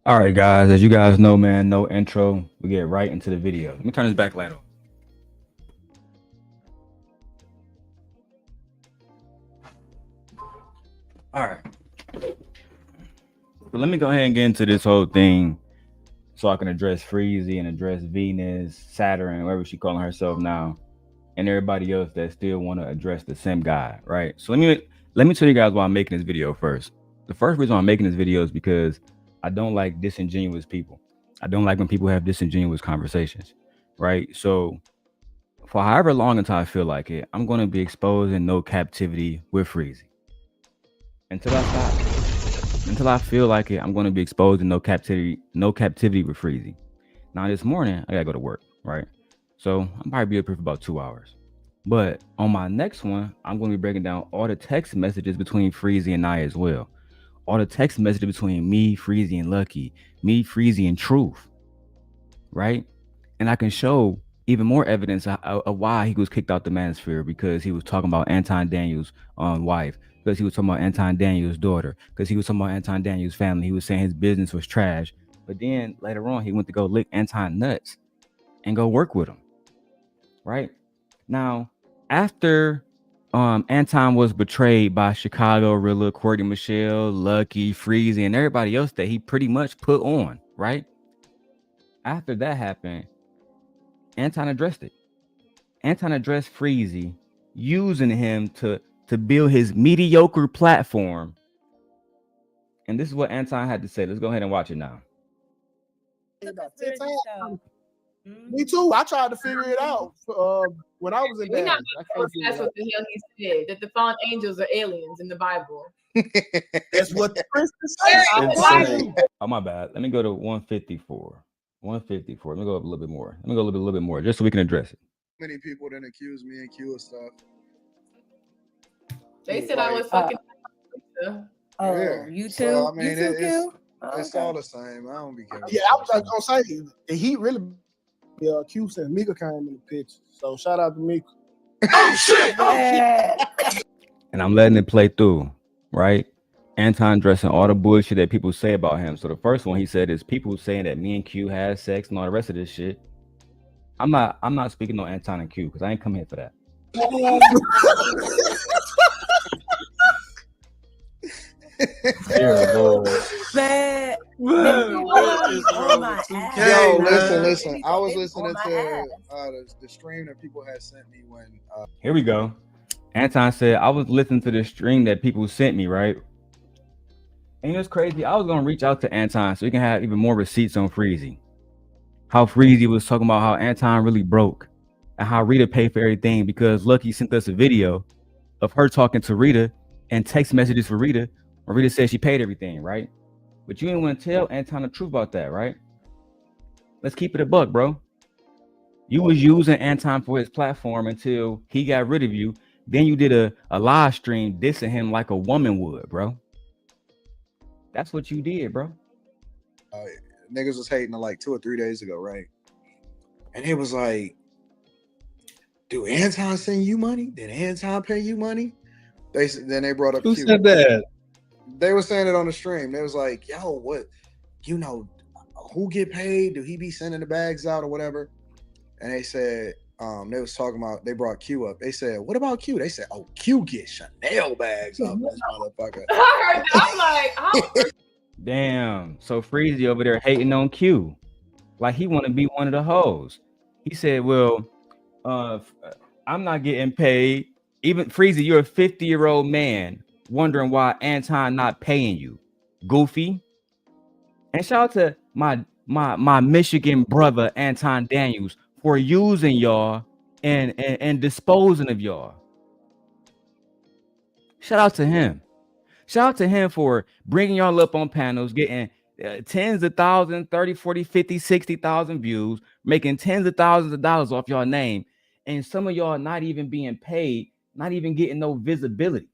All right, guys. As you guys know, man, no intro. We get right into the video. Let me turn this back light on. All right. So let me go ahead and get into this whole thing so I can address Freezy and address Venus, Saturn, whatever she calling herself now, and everybody else that still want to address the Simp guy, right? So let me tell you guys why I'm making this video first. The first reason I'm making this video is because I don't like disingenuous people. I don't like when people have disingenuous conversations, right? So for however long until I feel like it, I'm going to be exposed in no captivity with Freezy until I stop. Until I feel like it, I'm going to be exposed in no captivity with Freezy. Now this morning, I gotta go to work, right? So I'm probably be up here for about 2 hours. But on my next one, I'm going to be breaking down all the text messages between Freezy and I as well. All the text messages between me, Freezy, and Lucky, me, Freezy, and Truth, right? And I can show even more evidence of why he was kicked out the Manosphere, because he was talking about Anton Daniels' wife, because he was talking about Anton Daniels' daughter, because he was talking about Anton Daniels' family. He was saying his business was trash. But then later on, he went to go lick Anton nuts and go work with him, right? Now, after Anton was betrayed by Chicago Rilla, Courtney Michelle, Lucky, Freezy, and everybody else that he pretty much put on, right? After that happened, Anton addressed it. Anton addressed Freezy, using him to build his mediocre platform. And this is what Anton had to say. Let's go ahead and watch it now. About 10 times. Me too. I tried to figure it out when I was in We're dance. not going to that's what the hell he said, that the fallen angels are aliens in the Bible. That's what the Christians say. Oh, my bad. Let me go to 154. 154. Let me go up a little bit more. Let me go a little bit more, just so we can address it. Many people didn't accuse me and Q of stuff. They said I was fucking. Oh, Yeah. you too? So, I mean, you too, Q? It's all the same. I don't be caring. Yeah, I was just gonna say the Heat really Q since Mika came in the picture. So shout out to Mika. Oh shit! Oh shit! And I'm letting it play through, right? Anton addressing all the bullshit that people say about him. So the first one he said is people saying that me and Q had sex and all the rest of this shit. I'm not speaking on Anton and Q because I ain't come here for that. Man, Yo, listen. I was listening to the stream that people had sent me when. Here we go. Anton said, I was listening to the stream that people sent me, right? And it's crazy. I was gonna reach out to Anton so we can have even more receipts on Freezy. How Freezy was talking about how Anton really broke and how Rita paid for everything because Lucky sent us a video of her talking to Rita and text messages for Rita. Where Rita said she paid everything, right? But you didn't want to tell Anton the truth about that, right? Let's keep it a buck, bro. You was using Anton for his platform until he got rid of you. Then you did a live stream dissing him like a woman would, bro. That's what you did, bro. Niggas was hating like 2 or 3 days ago, right? And it was like, do Anton send you money? Did Anton pay you money? Then they brought up Who Q. said that? They were saying it on the stream. They was like, yo, what? You know, who get paid? Do he be sending the bags out or whatever? And they said, they was talking about, they brought Q up. They said, what about Q? They said, oh, Q get Chanel bags off this motherfucker. I heard that. I'm like, oh. Damn. So Freezy over there hating on Q. Like he want to be one of the hoes. He said, well, I'm not getting paid. Even Freezy, you're a 50-year-old man wondering why Anton not paying you. Goofy. And shout out to my Michigan brother, Anton Daniels, for using y'all and disposing of y'all. Shout out to him. Shout out to him for bringing y'all up on panels, getting tens of thousands, 30, 40, 50, 60,000 views, making tens of thousands of dollars off y'all name. And some of y'all not even being paid, not even getting no visibility.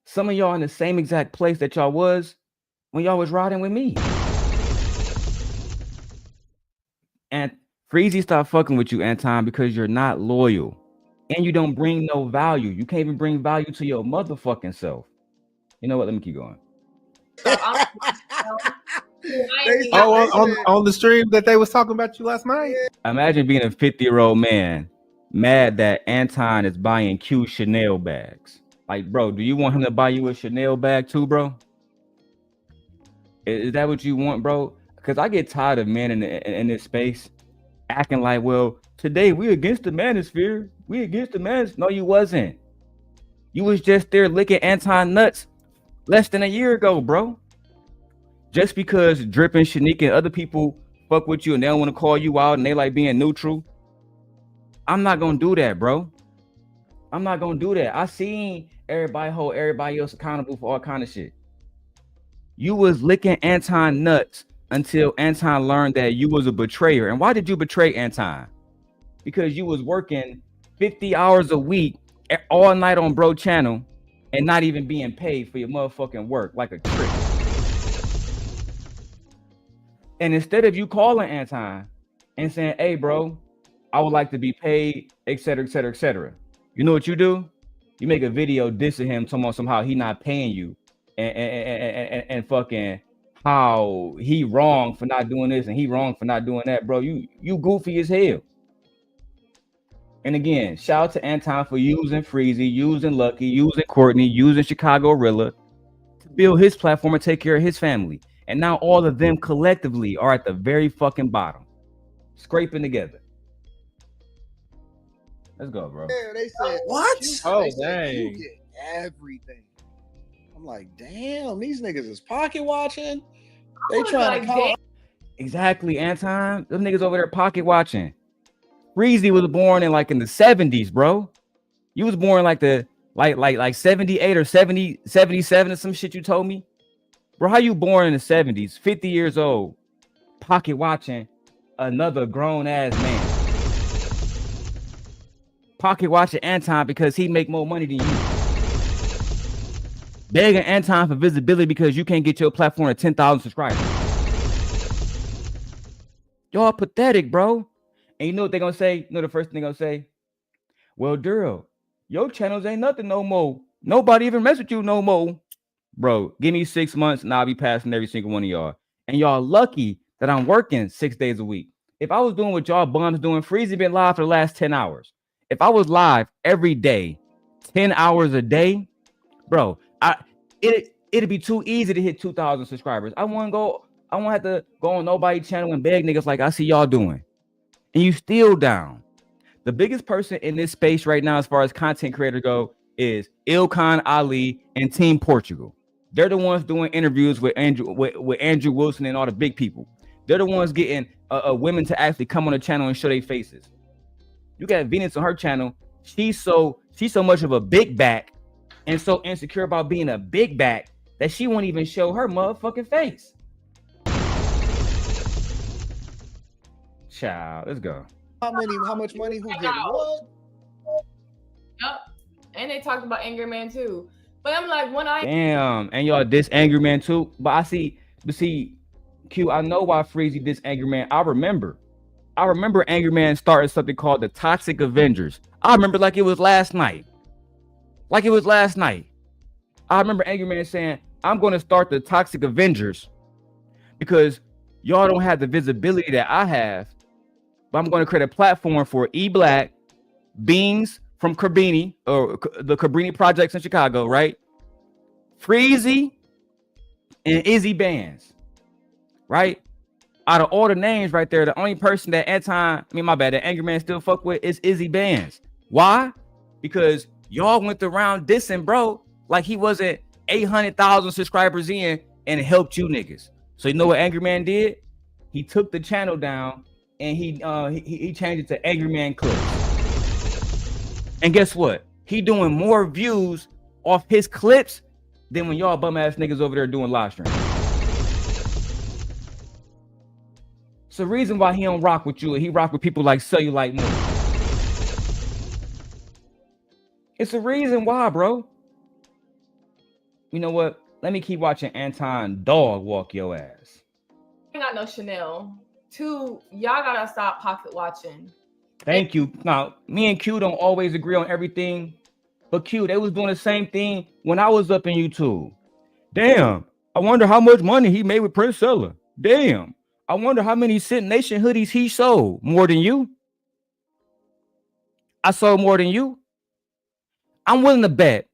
Some of y'all in the same exact place that y'all was when y'all was riding with me. And Freezy stopped fucking with you, Anton, because you're not loyal. And you don't bring no value. You can't even bring value to your motherfucking self. You know what? Let me keep going. On the stream that they was talking about you last night. Imagine being a 50-year-old man mad that Anton is buying Q Chanel bags. Like, bro, do you want him to buy you a Chanel bag too, bro? Is that what you want, bro? Because I get tired of men in this space acting like, well, today we against the Manosphere. We against the Manosphere. No, you wasn't. You was just there licking Anton nuts less than a year ago, bro. Just because Drippin', Shanika, and other people fuck with you and they don't want to call you out and they like being neutral, I'm not gonna do that, bro. I'm not gonna do that. I seen everybody hold everybody else accountable for all kind of shit. You was licking Anton nuts until Anton learned that you was a betrayer. And why did you betray Anton? Because you was working 50 hours a week all night on bro channel and not even being paid for your motherfucking work like a trick. And instead of you calling Anton and saying, hey, bro, I would like to be paid, etc., etc., etc., you know what you do? You make a video dissing him, talking about somehow he not paying you and fucking how he wrong for not doing this and he wrong for not doing that, bro. You goofy as hell. And again, shout out to Anton for using Freezy, using Lucky, using Courtney, using Chicago Rilla to build his platform and take care of his family. And now all of them collectively are at the very fucking bottom, scraping together. Let's go, bro. Yeah, they said what? Oh, dang. You get everything. I'm like, damn, these niggas is pocket watching. They trying to call. Exactly, Anton. Them niggas over there pocket watching. Freezy was born in the 70s, bro. You was born like 78 or 70, 77 or some shit you told me. Bro, how you born in the 70s, 50 years old, pocket watching another grown ass man? Pocket watching Anton because he make more money than you. Begging Anton for visibility because you can't get your platform to 10,000 subscribers. Y'all pathetic, bro. And you know what they're gonna say? You know the first thing they're gonna say? Well, Darrel, your channels ain't nothing no more. Nobody even mess with you no more. Bro, give me 6 months and I'll be passing every single one of y'all. And y'all lucky that I'm working 6 days a week. If I was doing what y'all bums doing, Freezy been live for the last 10 hours. If I was live every day, 10 hours a day, bro, it'd be too easy to hit 2,000 subscribers. I won't have to go on nobody's channel and beg niggas like I see y'all doing. And you still down. The biggest person in this space right now, as far as content creator go, is Ilkan Ali and Team Portugal. They're the ones doing interviews with Andrew Wilson and all the big people. They're the ones getting women to actually come on the channel and show their faces. You got Venus on her channel. She's so much of a big back and so insecure about being a big back that she won't even show her motherfucking face. Child, let's go. How much money? Who get what? Yep. And they talked about Angry Man too. But I'm like, damn, and y'all diss Angry Man too. But I see, Q, I know why Freezy diss Angry Man. I remember Angry Man started something called the Toxic Avengers. I remember like it was last night. I remember Angry Man saying, I'm going to start the Toxic Avengers because y'all don't have the visibility that I have. But I'm going to create a platform for E-Black, Beans from Cabrini, or the Cabrini projects in Chicago, right? Freezy and Izzy Bands, right? Out of all the names right there, the only person that that Angry Man still fuck with is Izzy Bands. Why? Because y'all went around dissing bro like he wasn't 800,000 subscribers in and helped you niggas. So you know what Angry Man did? He took the channel down and he changed it to Angry Man Clips. And guess what? He doing more views off his clips than when y'all bum ass niggas over there doing live streams. It's the reason why he don't rock with you and he rock with people like Cellulite more. It's the reason why, bro. You know what? Let me keep watching Anton dog walk your ass. I ain't got no Chanel. 2, y'all gotta stop pocket watching. Thank you. Now, me and Q don't always agree on everything, but Q, they was doing the same thing when I was up in YouTube. Damn, I wonder how much money he made with Prince Seller. Damn. I wonder how many Simp Nation hoodies he sold. More than you. I sold more than you. I'm willing to bet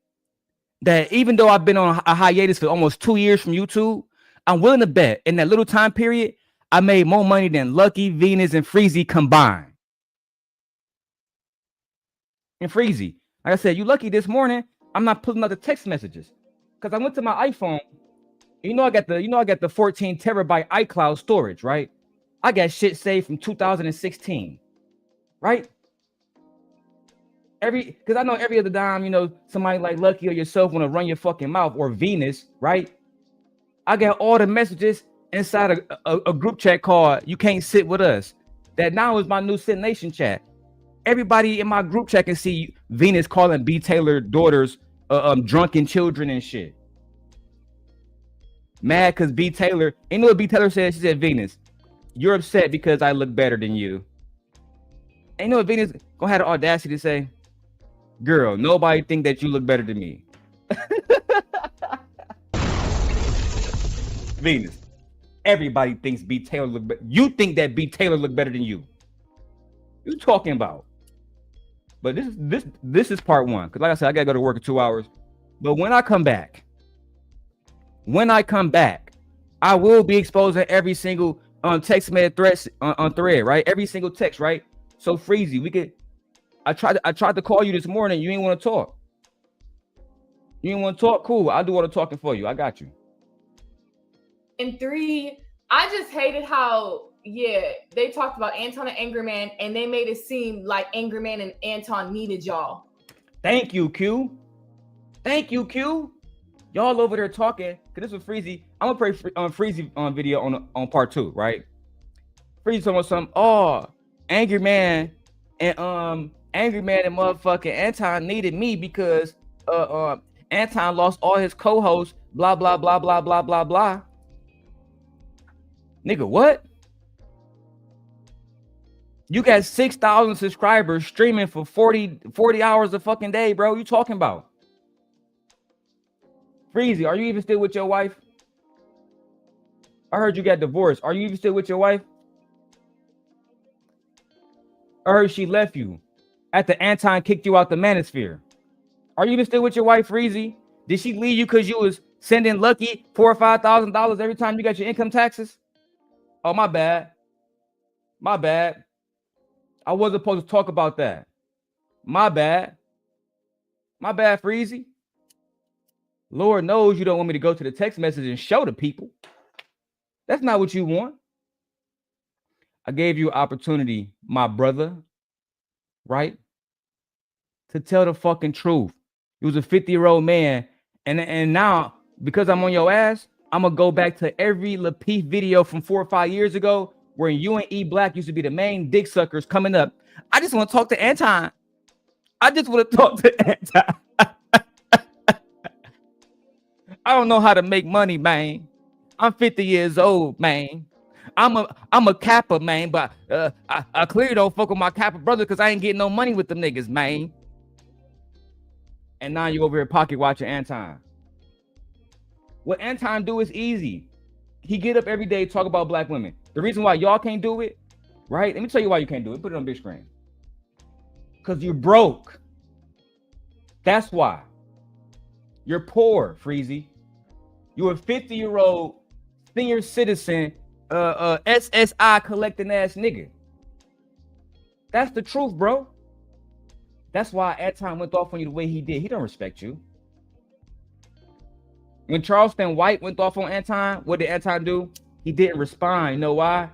that even though I've been on a hiatus for almost 2 years from YouTube, I'm willing to bet in that little time period, I made more money than Lucky, Venus, and Freezy combined. And Freezy, like I said, you lucky this morning, I'm not pulling out the text messages. Because I went to my iPhone. I got the 14 terabyte iCloud storage, right? I got shit saved from 2016, right? Because I know every other dime, somebody like Lucky or yourself want to run your fucking mouth, or Venus, right? I got all the messages inside a group chat called "You Can't Sit With Us." That now is my new Simp Nation chat. Everybody in my group chat can see Venus calling B. Taylor daughters drunken children and shit. Mad because B. Taylor, you know what B. Taylor said? She said, "Venus, you're upset because I look better than you." And you know what Venus gonna have the audacity to say? "Girl, nobody think that you look better than me." Venus, everybody thinks B. Taylor look better. You think that B. Taylor look better than you. You talking about? But this is part one. Because like I said, I gotta go to work in 2 hours. But when I come back, I will be exposing every single text thread on thread, right? Every single text, right? So Freezy, I tried to call you this morning. You ain't want to talk. You ain't want to talk? Cool. I'll do all the talking for you. I got you. And 3, I just hated how, they talked about Anton and Angry Man, and they made it seem like Angry Man and Anton needed y'all. Thank you, Q. Thank you, Q. Y'all over there talking. Cause this was Freezy. I'm gonna play Freezy on video on part 2, right? Freezy talking about something. Oh, Angry Man and motherfucking Anton needed me because Anton lost all his co-hosts. Blah blah blah blah blah blah blah. Nigga, what? You got 6,000 subscribers streaming for 40 hours a fucking day, bro. You talking about? Freezy, are you even still with your wife? I heard you got divorced. Are you even still with your wife? I heard she left you after Anton kicked you out the Manosphere. Are you even still with your wife, Freezy? Did she leave you because you was sending Lucky $4,000 or $5,000 every time you got your income taxes? Oh, my bad. My bad. I wasn't supposed to talk about that. My bad. My bad, Freezy. Lord knows you don't want me to go to the text message and show the people. That's not what you want. I gave you an opportunity, my brother, right? To tell the fucking truth. He was a 50-year-old man. And now, because I'm on your ass, I'm going to go back to every Lapeef video from 4 or 5 years ago where you and E Black used to be the main dick suckers coming up. I just want to talk to Anton. I just want to talk to Anton. I don't know how to make money, man. I'm 50 years old, man. I'm a Kappa, man, but I clearly don't fuck with my Kappa brother because I ain't getting no money with them niggas, man. And now you over here pocket watching Anton. What Anton do is easy. He get up every day, talk about black women. The reason why y'all can't do it, right? Let me tell you why you can't do it. Put it on big screen. Because you're broke. That's why. You're poor, Freezy. You're a 50-year-old senior citizen, SSI collecting ass nigga. That's the truth, bro. That's why Anton went off on you the way he did. He don't respect you. When Charleston White went off on Anton, what did Anton do? He didn't respond. You know why?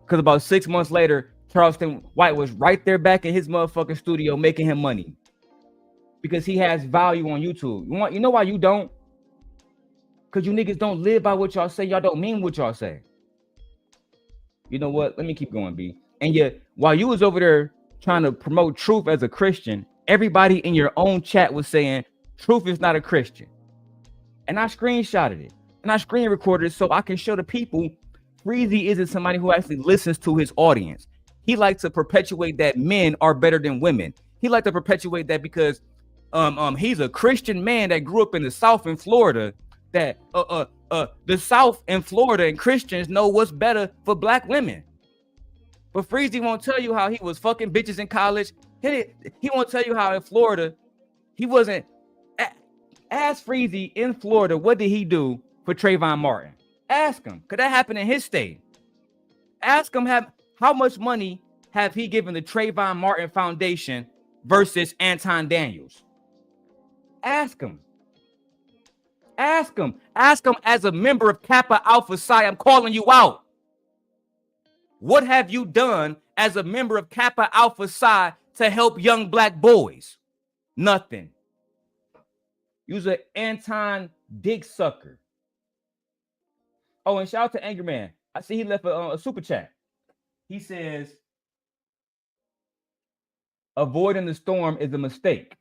Because about 6 months later, Charleston White was right there back in his motherfucking studio making him money. Because he has value on YouTube. You know why you don't? Because you niggas don't live by what y'all say. Y'all don't mean what y'all say. You know what? Let me keep going, B. And yet, while you was over there trying to promote truth as a Christian, everybody in your own chat was saying truth is not a Christian. And I screenshotted it. And I screen recorded it so I can show the people Freezy isn't somebody who actually listens to his audience. He likes to perpetuate that men are better than women. He likes to perpetuate that because he's a Christian man that grew up in the South in Florida that the South and Florida and Christians know what's better for black women. But Freezy won't tell you how he was fucking bitches in college. He won't tell you how in Florida he wasn't. Ask Freezy in Florida, what did he do for Trayvon Martin? Ask him, because that happened in his state. Ask him how much money have he given the Trayvon Martin Foundation versus Anton Daniels? Ask him. Ask him. Ask him as a member of Kappa Alpha Psi. I'm calling you out. What have you done as a member of Kappa Alpha Psi to help young black boys? Nothing. You's an Anton dick sucker. Oh, and shout out to Angry Man. I see he left a super chat. He says, avoiding the storm is a mistake.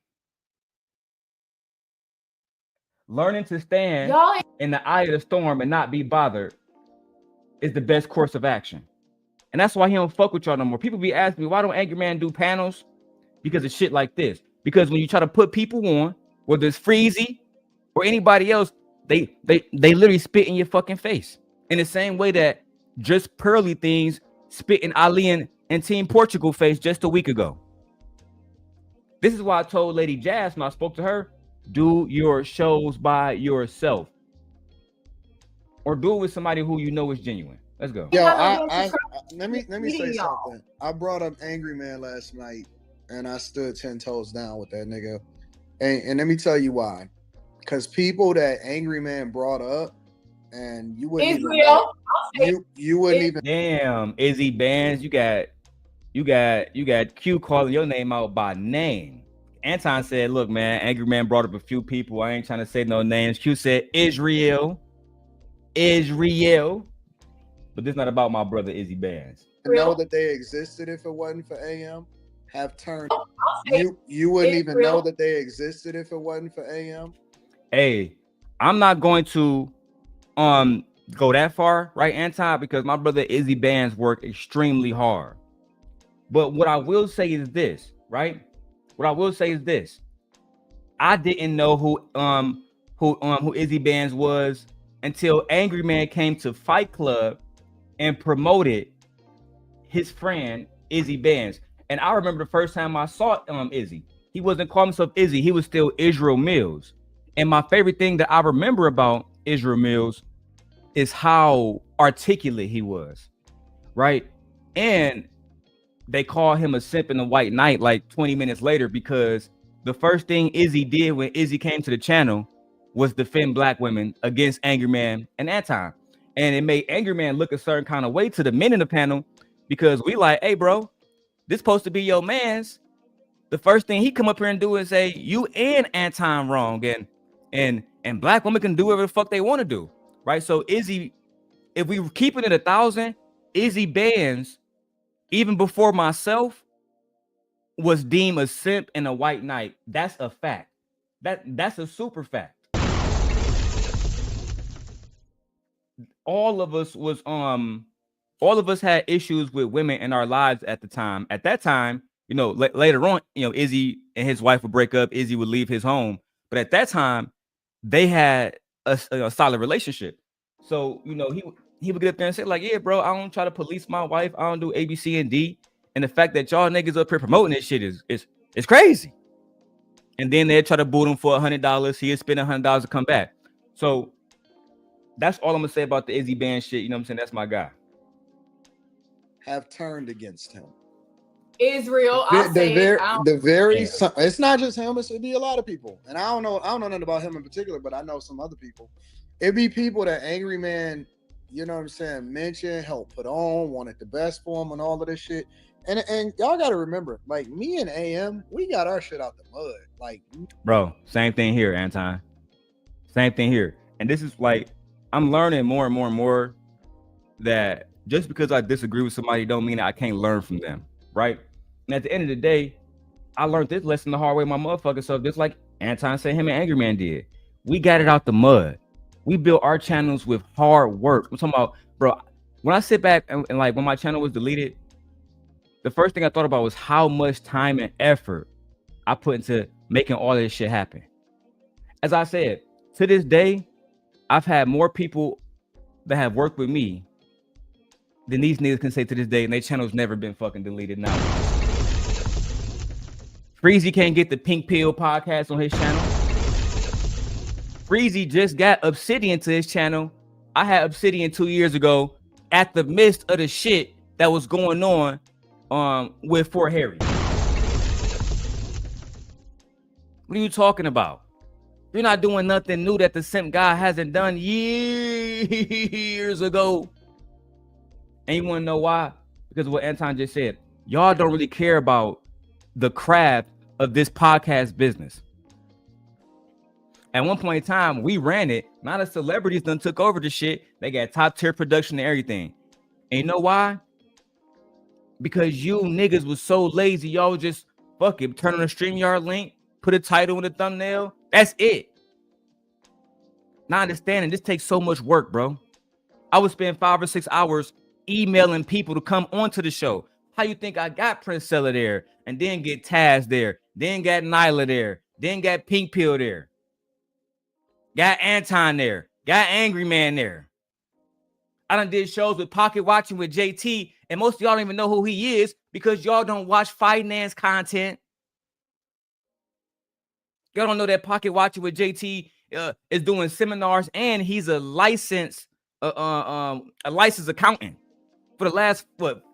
Learning to stand in the eye of the storm and not be bothered is the best course of action. And that's why he don't fuck with y'all no more. People be asking me, why don't Angry Man do panels? Because of shit like this. Because when you try to put people on, whether it's Freezy or anybody else, they literally spit in your fucking face. In the same way that just Pearly Things spit in Ali and Team Portugal face just a week ago. This is why I told Lady Jazz when I spoke to her, do your shows by yourself. Or do it with somebody who you know is genuine. Let's go. Yo, let me say something. I brought up Angry Man last night, and I stood 10 toes down with that nigga. And let me tell you why. Because people that Angry Man brought up, and you wouldn't you wouldn't even. Damn, Izzy Bands, you got Q calling your name out by name. Anton said, "Look, man, Angry Man brought up a few people. I ain't trying to say no names." Q said, "Israel." But this is not about my brother Izzy Bands. Know that they existed if it wasn't for AM. Have turned. You wouldn't even know that they existed if it wasn't for AM. Hey, I'm not going to go that far, right, Anton? Because my brother Izzy Bands worked extremely hard. But what I will say is this, right? What I will say is this: I didn't know who Izzy Bands was until Angry Man came to Fight Club and promoted his friend Izzy Bands. And I remember the first time I saw Izzy, he wasn't calling himself Izzy, he was still Israel Mills. And my favorite thing that I remember about Israel Mills is how articulate he was, right? And they call him a simp in the white knight like 20 minutes later, because the first thing Izzy did when Izzy came to the channel was defend black women against Angry Man and Anton. And it made Angry Man look a certain kind of way to the men in the panel, because we like, hey, bro, this supposed to be your man's. The first thing he come up here and do is say, you and Anton wrong, and black women can do whatever the fuck they want to do, right? So Izzy, if we keep it at 1,000, Izzy Bands, even before myself, was deemed a simp and a white knight. That's a fact. That's a super fact. All of us had issues with women in our lives at the time. At that time, you know, later on, you know, Izzy and his wife would break up. Izzy would leave his home. But at that time, they had a solid relationship. So, you know, he would get up there and say, like, yeah, bro, I don't try to police my wife. I don't do A, B, C, and D. And the fact that y'all niggas up here promoting this shit is crazy. And then they'd try to boot him for $100. He'd spend $100 to come back. So that's all I'm gonna say about the Izzy Band shit. You know what I'm saying? That's my guy. Have turned against him. Israel, it's not just him, it'd be a lot of people. And I don't know nothing about him in particular, but I know some other people. It'd be people that Angry Man, you know what I'm saying, mentioned, helped put on, wanted the best for him and all of this shit. And y'all gotta remember, like, me and AM, we got our shit out the mud. Like, bro, same thing here, Anton. Same thing here. And this is like, I'm learning more and more and more that just because I disagree with somebody don't mean that I can't learn from them, right? And at the end of the day, I learned this lesson the hard way, my motherfucker. So just like Anton said, him and Angry Man did, we got it out the mud. We built our channels with hard work. I'm talking about, bro, when I sit back and like when my channel was deleted, the first thing I thought about was how much time and effort I put into making all this shit happen. As I said, to this day, I've had more people that have worked with me than these niggas can say to this day, and their channel's never been fucking deleted now. Freezy can't get the Pink Pill podcast on his channel. Freezy just got Obsidian to his channel. I had Obsidian 2 years ago at the midst of the shit that was going on with Fort Harry. What are you talking about? You're not doing nothing new that the Simp guy hasn't done years ago. And you want to know why? Because of what Anton just said. Y'all don't really care about the craft of this podcast business. At one point in time, we ran it. Now the celebrities done took over the shit. They got top tier production and everything. And you know why? Because you niggas was so lazy. Y'all was just fuck it. Turn on the StreamYard link. Put a title in the thumbnail. That's it. Not understanding this takes so much work, bro. I would spend 5 or 6 hours emailing people to come onto the show. How you think I got Princella there, and then get Taz there, then got Nyla there, then got Pink Pill there, got Anton there, got Angry Man there. I done did shows with Pocket Watching with JT, and most of y'all don't even know who he is because y'all don't watch finance content. Y'all don't know that Pocket Watching with JT is doing seminars, and he's a licensed accountant for the last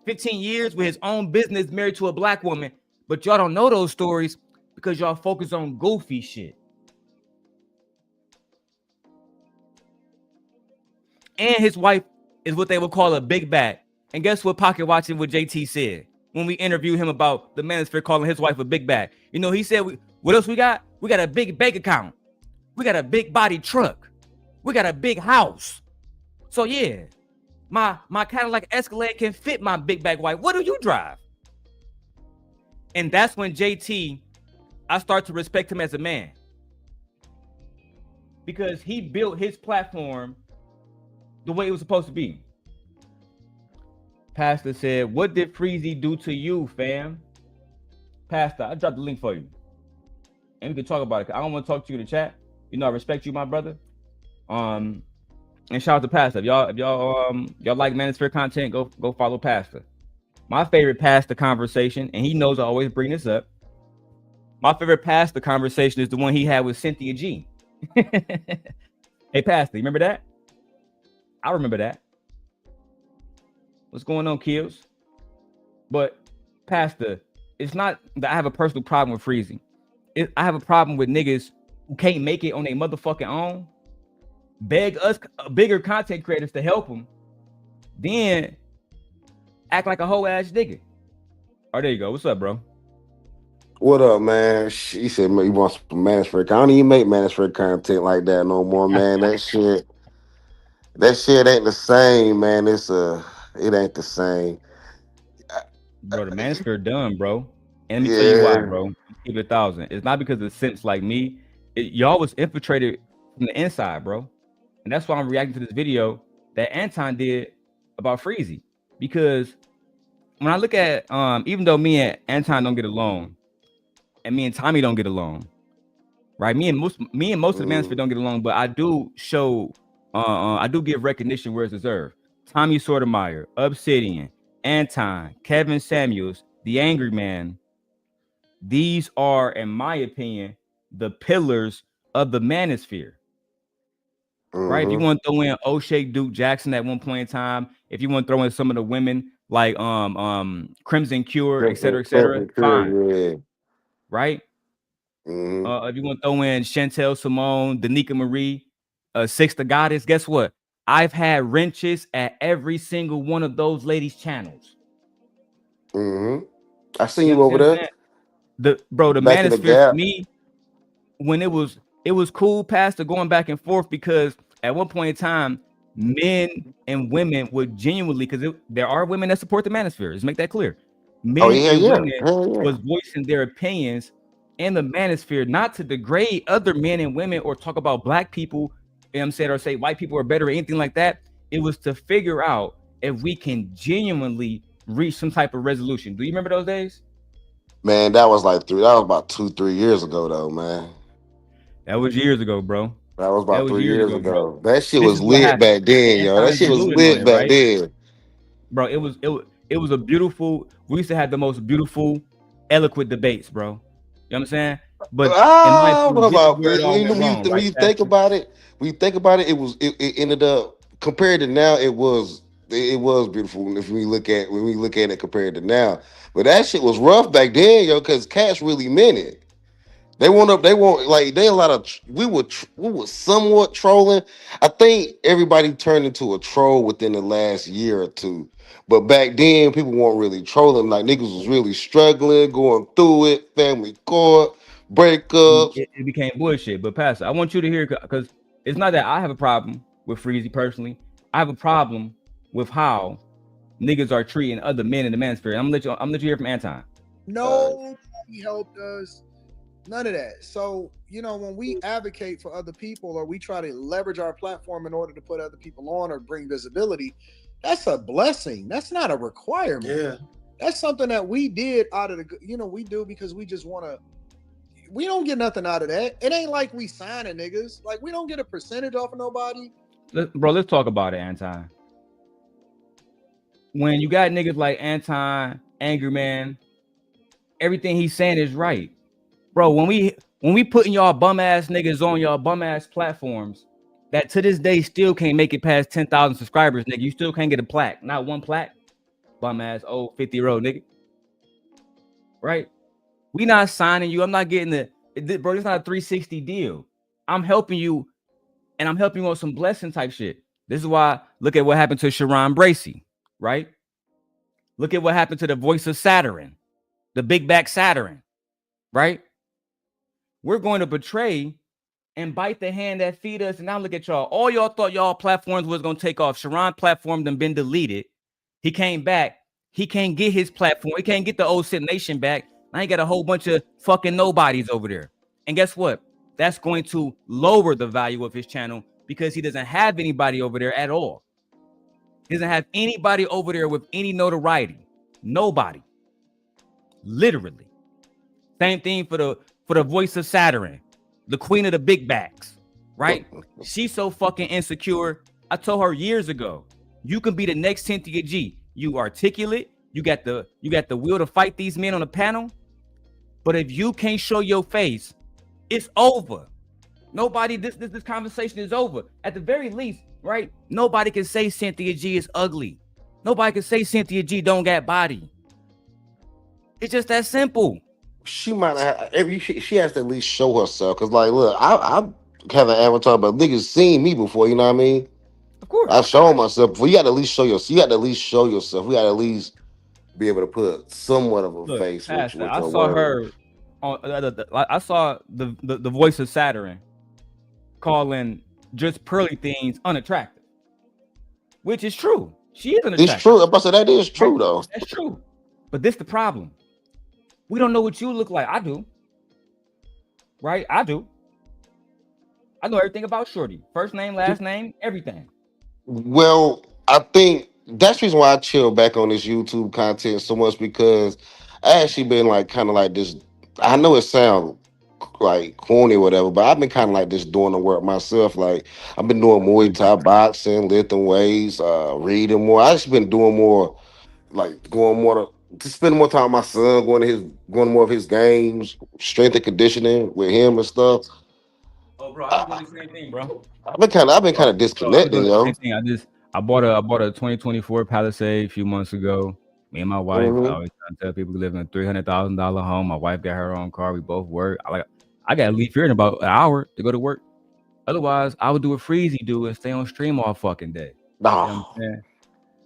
15 years with his own business, married to a black woman. But y'all don't know those stories because y'all focus on goofy shit. And his wife is what they would call a big bag. And guess what Pocket Watching with JT said when we interviewed him about the Manosphere calling his wife a big bag? You know, he said, what else we got? We got a big bank account. We got a big body truck. We got a big house. So yeah, my Cadillac Escalade can fit my big bag wife. What do you drive? And that's when JT, I start to respect him as a man. Because he built his platform the way it was supposed to be. Pastor said, what did Freezy do to you, fam? Pastor, I dropped the link for you. And we can talk about it. I don't want to talk to you in the chat. You know, I respect you, my brother. And shout out to Pastor. If y'all like Manosphere content, go follow Pastor. My favorite Pastor conversation, and he knows I always bring this up. My favorite Pastor conversation is the one he had with Cynthia G. Hey, Pastor, you remember that? I remember that. What's going on, Kills? But Pastor, it's not that I have a personal problem with Freezy. I have a problem with niggas who can't make it on their motherfucking own. Beg us bigger content creators to help them. Then act like a whole ass nigga. Oh, there you go. What's up, bro? What up, man? He said he wants some Manosphere. I don't even make Manosphere content like that no more, man. That shit ain't the same, man. It ain't the same. Bro, the Manosphere done, bro. And let me tell you why, bro. Keep it 1,000. It's not because of simps like me. Y'all was infiltrated from the inside, bro. And that's why I'm reacting to this video that Anton did about Freezy. Because when I look at, even though me and Anton don't get along, and me and Tommy don't get along, right? Me and most of the Manosphere don't get along, but I do show, I do give recognition where it's deserved. Tommy Sotomayor, Obsidian, Anton, Kevin Samuels, The Angry Man. These are, in my opinion, the pillars of the Manosphere. Right? If you want to throw in O'Shea Duke Jackson at one point in time, if you want to throw in some of the women like Crimson Cure, et cetera, fine. Yeah. Right? If you want to throw in Chantel Simone, Danica Marie, Six the Goddess, guess what? I've had wrenches at every single one of those ladies' channels. I seen you over there. The Manosphere for me, when it was cool, Pastor, going back and forth, because at one point in time, men and women would genuinely, because there are women that support the Manosphere. Let's make that clear. Men and women was voicing their opinions in the Manosphere, not to degrade other men and women or talk about black people, you know what I'm saying, or say white people are better or anything like that. It was to figure out if we can genuinely reach some type of resolution. Do you remember those days? Man, that was about 2-3 years ago, though, man. That was years ago, bro. That was That about was 3 years years ago, bro. ago. That shit This was is what lit happened. back then, yo. That Anton shit was colluded on lit it, back right? then. Bro, it was a beautiful. We used to have the most beautiful, eloquent debates, bro. You know what I'm saying? But in my I don't know opinion, this is about where it all went wrong, when right, you think Pastor? about it. When you think about it, it ended up compared to now. It was beautiful if we look at it compared to now. But that shit was rough back then, yo, because cats really meant it. They want like they a lot of we were somewhat trolling. I think everybody turned into a troll within the last year or two. But back then, people weren't really trolling. Like niggas was really struggling, going through it, family court, breakups. It became bullshit. But Pastor, I want you to hear because it's not that I have a problem with Freezy personally. I have a problem with how niggas are treating other men in the manosphere. I'm gonna let you hear from Anton. Nobody helped us. None of that. So, when we advocate for other people or we try to leverage our platform in order to put other people on or bring visibility, that's a blessing. That's not a requirement. Yeah. That's something that we did out of the, we do because we just want to. We don't get nothing out of that. It ain't like we signing niggas. Like we don't get a percentage off of nobody. Bro, let's talk about it, Anton. When you got niggas like Anton, Angry Man, everything he's saying is right. Bro, when we putting y'all bum ass niggas on y'all bum ass platforms that to this day still can't make it past 10,000 subscribers, nigga, you still can't get a plaque. Not one plaque. Bum ass old 50-year-old nigga. Right? We not signing you. I'm not getting bro, it's not a 360 deal. I'm helping you, and I'm helping you on some blessing type shit. This is why look at what happened to Sharon Bracey, right? Look at what happened to the voice of Saturn, the big back Saturn, right? We're going to betray and bite the hand that feed us. And now look at y'all. All y'all thought y'all platforms was going to take off. Sharon platform done been deleted. He came back. He can't get his platform. He can't get the old Sit Nation back. Now he got a whole bunch of fucking nobodies over there. And guess what? That's going to lower the value of his channel because he doesn't have anybody over there at all. He doesn't have anybody over there with any notoriety. Nobody. Literally. Same thing for the voice of Saturn, the queen of the big backs, right? She's so fucking insecure. I told her years ago, you can be the next Cynthia G. You articulate, you got the will to fight these men on the panel. But if you can't show your face, it's over. Nobody, this conversation is over. At the very least, right? Nobody can say Cynthia G is ugly. Nobody can say Cynthia G don't got body. It's just that simple. She might have she has to at least show herself. Cause like, look, I have an avatar, but niggas seen me before. You know what I mean? Of course. I've shown myself before. You got to at least show yourself. You got to at least show yourself. We got to at least be able to put somewhat of a Look, face Pastor, with I your saw word. her on. I saw the voice of Saturn calling just pearly things unattractive, which is true. She is unattractive. It's true. I said that is true, right? though. That's true. But this the problem. We don't know what you look like. I do. Right? I do. I know everything about Shorty. First name, last name, everything. Well, I think that's the reason why I chill back on this YouTube content so much because I actually been like kind of like this. I know it sounds like corny or whatever, but I've been kind of like just doing the work myself. Like I've been doing Muay Thai boxing, lifting weights, reading more. I just been doing more, like going more to spend more time with my son, going to more of his games, strength and conditioning with him and stuff. Oh, bro, I've been doing the same thing, bro. I've been kind of Bro, I've been disconnecting, doing the yo. same thing. I bought a 2024 Palisade a few months ago. Me and my wife, I Mhm. always trying to tell people we live in a $300,000 home. My wife got her own car. We both work. I gotta leave here in about an hour to go to work. Otherwise, I would do what Freezy do and stay on stream all fucking day. You know what I'm saying?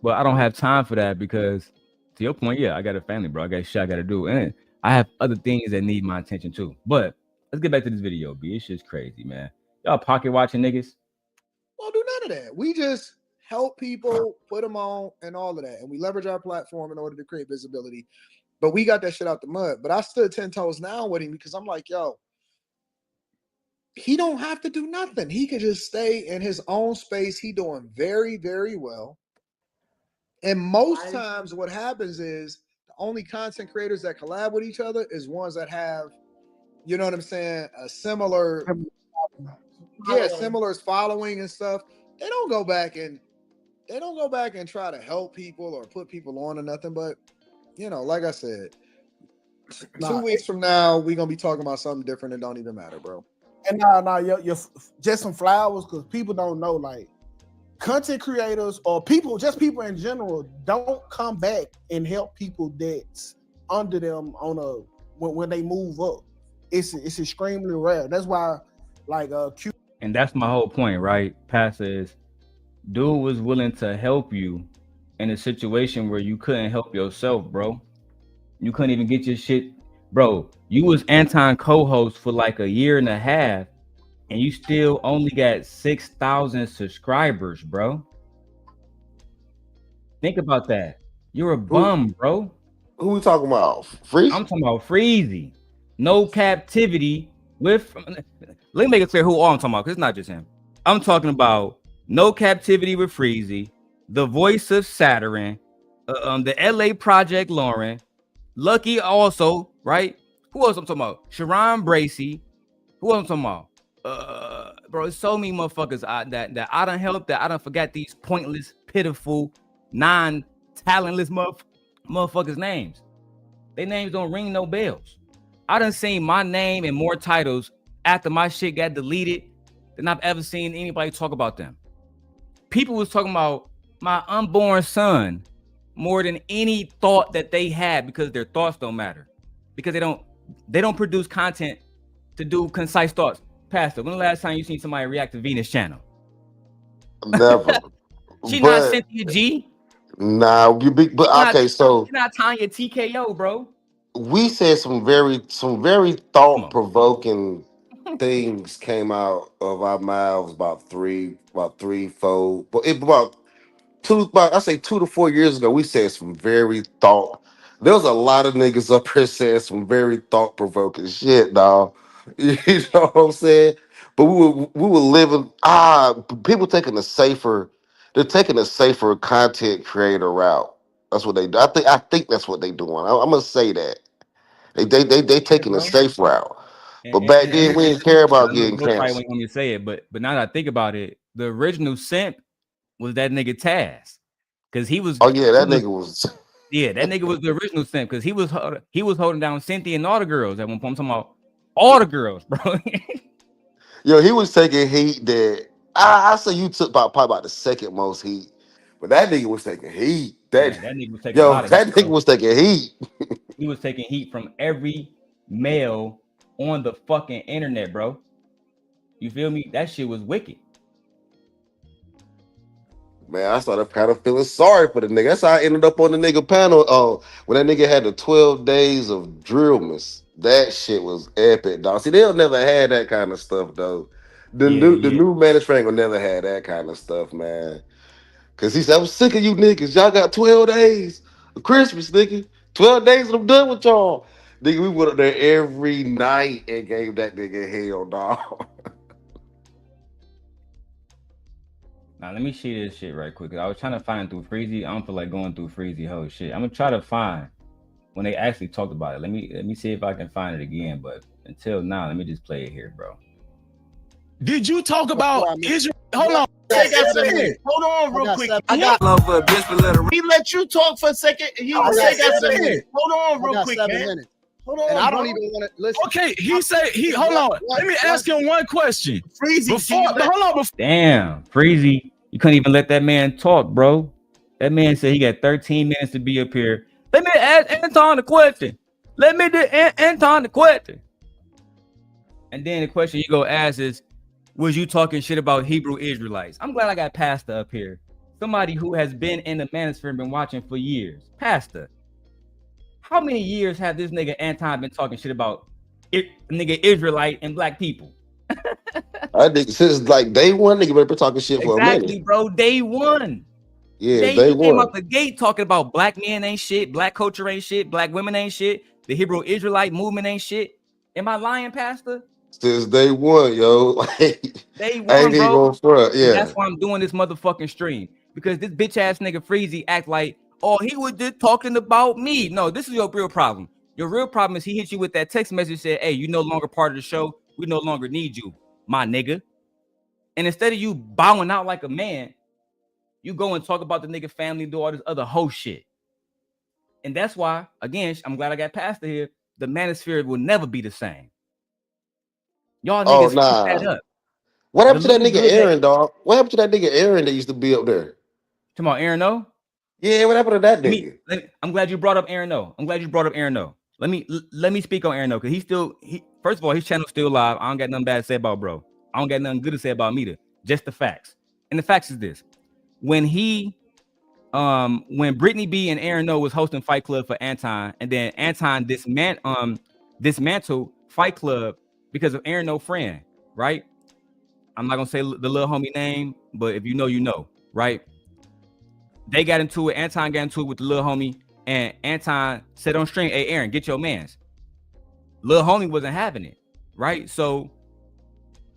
But I don't have time for that because, to your point, yeah, I got a family, bro. I got shit I gotta do, and I have other things that need my attention too. But let's get back to this video, B. It's just crazy, man. Y'all pocket watching niggas. Don't do none of that. We just help people, put them on, and all of that, and we leverage our platform in order to create visibility. But we got that shit out the mud. But I stood 10 toes down with him because I'm like, yo, he don't have to do nothing. He could just stay in his own space. He doing very, very well. And most times what happens is the only content creators that collab with each other is ones that have, you know what I'm saying, a similar Similar's following and stuff. They don't go back and try to help people or put people on or nothing. But like I said, 2 weeks from now we're gonna be talking about something different and don't even matter, bro. And you're just some flowers because people don't know, like, content creators or people in general don't come back and help people that's under them when they move up. It's extremely rare. That's why, like, and that's my whole point, right? Pastor is, dude was willing to help you in a situation where you couldn't help yourself, bro. You couldn't even get your shit, bro. You was Anton co-host for like a year and a half, and you still only got 6,000 subscribers, bro. Think about that. You're a bum, bro. Who we talking about? Freezy? I'm talking about Freezy. No captivity with. Let me make it clear who all I'm talking about, because it's not just him. I'm talking about No Captivity with Freezy, the voice of Saturn, the LA Project Lauren, Lucky also, right? Who else I'm talking about? Sharon Bracy. Who else I'm talking about? Bro, it's so many motherfuckers that I done helped, that I done forgot these pointless, pitiful, non-talentless motherfuckers' names. Their names don't ring no bells. I done seen my name and more titles after my shit got deleted than I've ever seen anybody talk about them. People was talking about my unborn son more than any thought that they had, because their thoughts don't matter, because they don't produce content to do concise thoughts. Pastor, when the last time you seen somebody react to Venus channel? Never. She not Cynthia G. Nah, so you're not Tanya TKO, bro. We said some very thought-provoking things came out of our mouths about 2 to 4 years ago. We said some very there was a lot of niggas up here saying some very thought-provoking shit, dog. You know what I'm saying? But we were living people they're taking a safer content creator route. That's what they do. I think that's what they doing. I'm gonna say that. They taking a safe route. But back then we didn't care about getting Probably canceled. when you say it, but now that I think about it, the original Simp was that nigga Taz, because he was. Oh yeah, that nigga was. Yeah, that nigga was the original Simp, because he was holding down Cynthia and all the girls at one point. I'm talking about all the girls, bro. Yo, he was taking heat that I say you took probably about the second most heat, but that nigga was taking heat. That nigga was taking a lot of heat. Nigga was taking heat. He was taking heat from every male on the fucking internet, bro. You feel me? That shit was wicked. Man, I started kind of feeling sorry for the nigga. That's how I ended up on the nigga panel. When that nigga had the 12 days of drillmas. That shit was epic, dog. See, they'll never had that kind of stuff, though. The new Manosphere will never had that kind of stuff, man. Cause he said, I'm sick of you niggas. Y'all got 12 days of Christmas, nigga. 12 days and I'm done with y'all. Nigga, we went up there every night and gave that nigga hell, dog. Now let me see this shit right quick. I was trying to find it through Freezy. I don't feel like going through Freezy whole shit. I'm gonna try to find when they actually talked about it. Let me see if I can find it again. But until now, let me just play it here, bro. Did you talk about Israel? Hold on. Hold on real quick. I got love for a bitch, but let her. He let you talk for a second. Hold on real quick, man. Hold on. And I don't even want to listen. Okay, hold on. Let me ask him one question. Freezy, Damn, Freezy, you couldn't even let that man talk, bro. That man said he got 13 minutes to be up here. Let me ask Anton the question. Anton the question. And then the question you go ask is, was you talking shit about Hebrew Israelites? I'm glad I got Pastor up here. Somebody who has been in the Manosphere and been watching for years. Pastor, how many years have this nigga Anton been talking shit about nigga Israelite and black people? I think since like day one, nigga been talking shit for a minute. Exactly, bro. Day one. Yeah, they came out the gate talking about black men ain't shit, black culture ain't shit, black women ain't shit, the Hebrew Israelite movement ain't shit. Am I lying, Pastor? Since day one, yo. Like, day one, bro. Front. Yeah. That's why I'm doing this motherfucking stream, because this bitch ass nigga Freezy act like, oh, he was just talking about me. No, this is your real problem. Your real problem is he hit you with that text message, said, hey, you no longer part of the show. We no longer need you, my nigga. And instead of you bowing out like a man, you go and talk about the nigga family, do all this other whole shit. And that's why, again, I'm glad I got past it here. The Manosphere will never be the same. Y'all niggas fucked that up. What happened to that nigga Aaron, dog? What happened to that nigga Aaron that used to be up there? Talking about Aaron O? Yeah, what happened to that nigga? I'm glad you brought up Aaron O. Let me speak on Aaron O, because first of all, his channel's still live. I don't got nothing bad to say about bro. I don't got nothing good to say about Mita. Just the facts. And the facts is this. When Brittany B and Aaron O was hosting Fight Club for Anton, and then Anton dismantled Fight Club because of Aaron O friend, right? I'm not gonna say the little homie name, but if you know, you know, right? They got into it. Anton got into it with the little homie, and Anton said on stream, "Hey, Aaron, get your mans." Little homie wasn't having it, right? So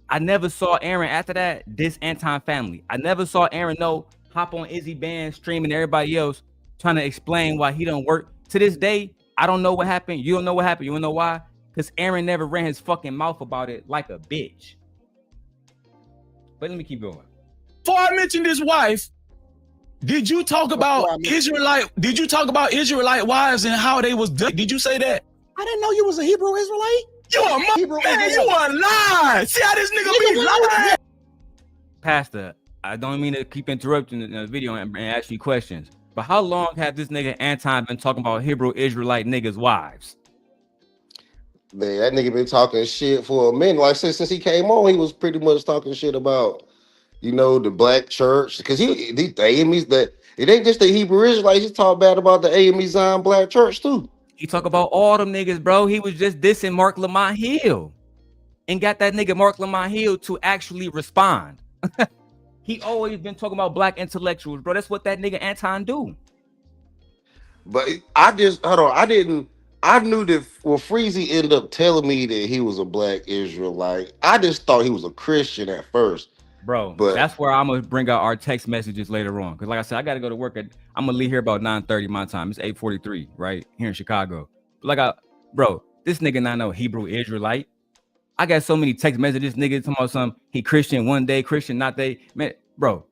I never saw Aaron after that diss Anton family. I never saw Aaron hop on Izzy Band streaming everybody else trying to explain why he don't work. To this day, I don't know what happened. You don't know what happened. You wanna know why? Because Aaron never ran his fucking mouth about it like a bitch. But let me keep going. Before I mentioned his wife, did you talk about Israelite? Did you talk about Israelite wives and how they was done? Did you say that? I didn't know you was a Hebrew Israelite. You a Hebrew Israelite. You a lie. See how this nigga be lying? Pastor, I don't mean to keep interrupting the video and ask you questions, but how long have this nigga Anton been talking about Hebrew Israelite niggas' wives? Man, that nigga been talking shit for a minute. Like since he came on, he was pretty much talking shit about, the black church. Because the AMEs, that it ain't just the Hebrew Israelites. He talk bad about the AME Zion black church too. He talk about all them niggas, bro. He was just dissing Mark Lamont Hill and got that nigga Mark Lamont Hill to actually respond. He always been talking about black intellectuals, bro. That's what that nigga Anton do. But I knew that Freezy ended up telling me that he was a black Israelite. I just thought he was a Christian at first. Bro, but that's where I'm gonna bring out our text messages later on. Because like I said, I gotta go to work I'm gonna leave here about 9:30 my time. It's 8:43, right? Here in Chicago. But bro, this nigga not no Hebrew Israelite. I got so many text messages, nigga talking about some he Christian one day, Christian not they. Man, bro,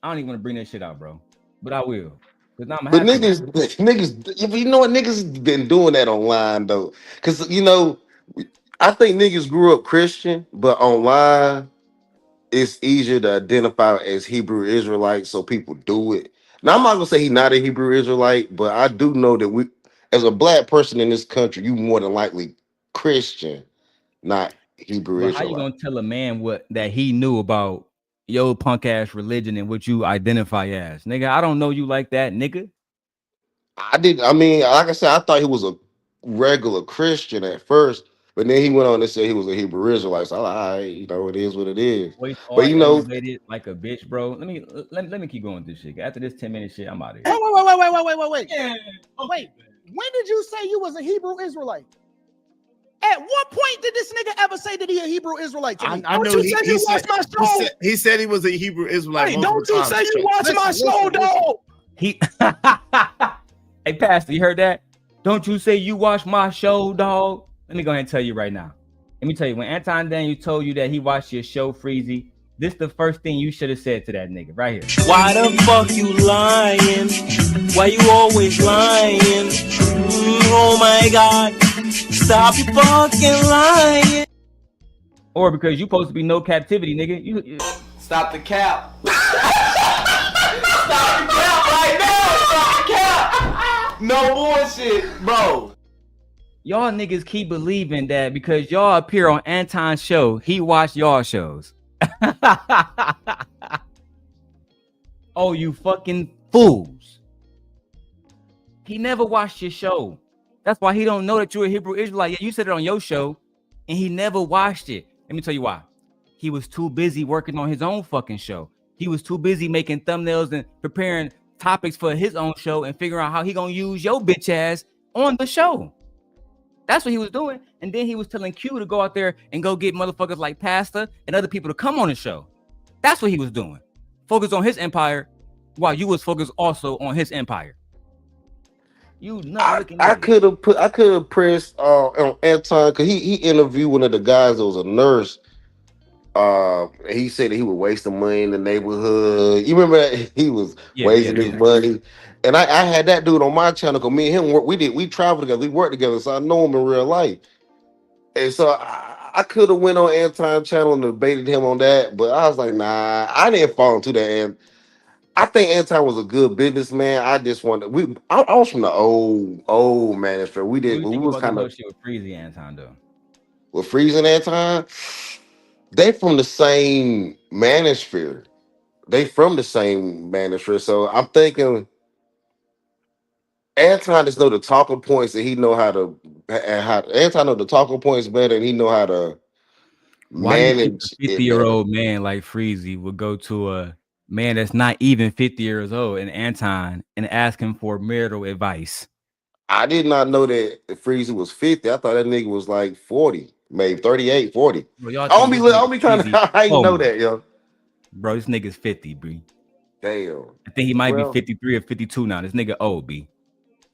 I don't even want to bring that shit out, bro. But I will. But niggas, you know what, niggas been doing that online though. Cause I think niggas grew up Christian, but online it's easier to identify as Hebrew Israelite, so people do it. Now I'm not gonna say he's not a Hebrew Israelite, but I do know that as a black person in this country, you more than likely Christian, not Hebrew Israelite. How you gonna tell a man that he knew about your punk ass religion and what you identify as? Nigga, I don't know you like that, nigga. Like I said, I thought he was a regular Christian at first, but then he went on to say he was a Hebrew Israelite. So it is what it is. But like a bitch, bro. Let me keep going with this shit. After this 10-minute shit, I'm out of here. Wait. Yeah. Wait. When did you say you was a Hebrew Israelite? At what point did this nigga ever say that he a Hebrew Israelite to me? I know he said he was a Hebrew Israelite. Hey, don't you say you watch my show, dog? Hey, Pastor, you heard that? Don't you say you watch my show, dog? Let me go ahead and tell you right now. Let me tell you, when Anton Daniels told you that he watched your show, Freezy, this the first thing you should have said to that nigga right here. Why the fuck you lying? Why you always lying? Oh my God. Stop you fucking lying. Or because you supposed to be no captivity, nigga. You Stop the cap. Stop the cap right now. Stop the cap. No bullshit, bro. Y'all niggas keep believing that because y'all appear on Anton's show, he watched y'all shows. Oh, you fucking fools. He never watched your show. That's why he don't know that you're a Hebrew Israelite. Yeah, you said it on your show, and he never watched it. Let me tell you why. He was too busy working on his own fucking show. He was too busy making thumbnails and preparing topics for his own show and figuring out how he gonna use your bitch ass on the show. That's what he was doing. And then he was telling Q to go out there and go get motherfuckers like Pastor and other people to come on the show. That's what he was doing. Focus on his empire while you was focused also on his empire. You not looking. I could have pressed on Anton because he interviewed one of the guys that was a nurse, He said that he was wasting money in the neighborhood. You remember that? He was Yeah, wasting his money. And I had that dude on my channel because me and him we traveled together, we worked together, so I know him in real life. And so I could have went on Anton's channel and debated him on that, but I was like, nah, I didn't fall into that. And I think Anton was a good businessman. I just wanted I was from the old Manosphere. What do you We think was about this kind whole of shit with Freezy and Anton though? with freezing Anton. They from the same Manosphere. They from the same Manosphere. So I'm thinking Anton just know the talking points and he know how to and how Anton know the talking points better and he know how to Why do you think manage a it better. 50-year-old man like Freezy would go to a man that's not even 50 years old and Anton and ask him for marital advice? I did not know that Freezy was 50. I thought that nigga was like 40, maybe 38, 40. Bro, y'all I'll think be this nigga trying Freezy? to I ain't Oh know my, that, yo. bro, this nigga's 50, bro. Damn. I think he might be Well, 53 or 52 now. This nigga old, B.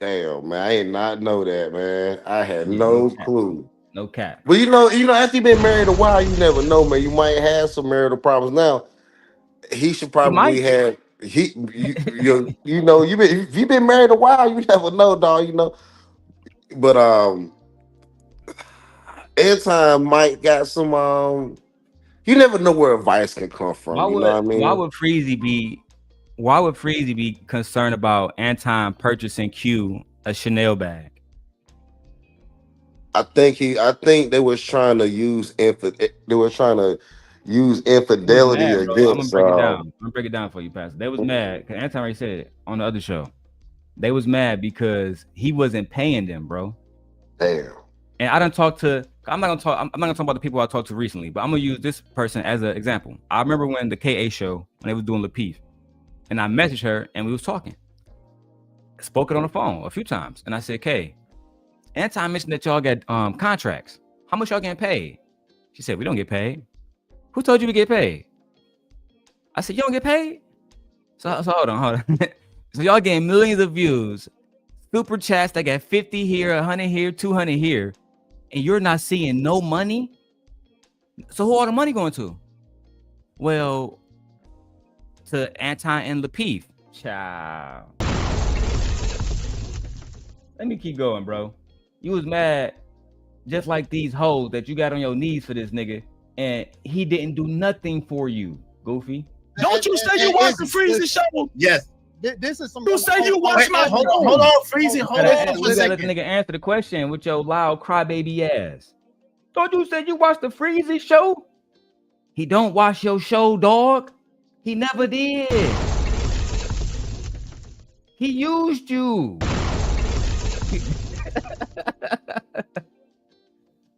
damn, man. I did not know that, man. I had Yeah, no no cap. clue. No cap. But after you been married a while, you never know, man. You might have some marital problems. Now, he should He probably might. have if you been married a while, you never know, dog, But Anton might got some you never know where advice can come from, you know what I Why mean? would Freezy be concerned about Anton purchasing Q a Chanel bag? I think they was trying to use They was infidelity mad, bro. I'm gonna against break it down. I'm gonna break it down for you, Pastor. They was mad because Anton already said it on the other show. They was mad because he wasn't paying them, bro. damn. And I don't talk to. I'm not gonna talk about the people I talked to recently, but I'm gonna use this person as an example. I remember when the KA show when they was doing Lapeef, and I messaged her and we was talking. Spoke it on the phone a few times, and I said, "Kay, Anton mentioned that y'all got contracts. How much y'all getting paid?" She said, "We don't get paid." Who told you we get paid? I said, "You don't get paid." So hold on. So y'all getting millions of views, super chats that got 50 here, 100 here, 200 here, and you're not seeing no money. So who all the money going to? Well, to Anton and Lapeef. Ciao. Let me keep going, bro. You was mad just like these hoes that you got on your knees for this nigga, and he didn't do nothing for you, Goofy. Don't you say you watched the Freezy show? Yes. This is some. You say you watched my. Hold on, Freezy. Hold on We for a gotta let the second. nigga answer the question with your loud crybaby ass. Don't you say you watched the Freezy show? He don't watch your show, dog. He never did. He used you.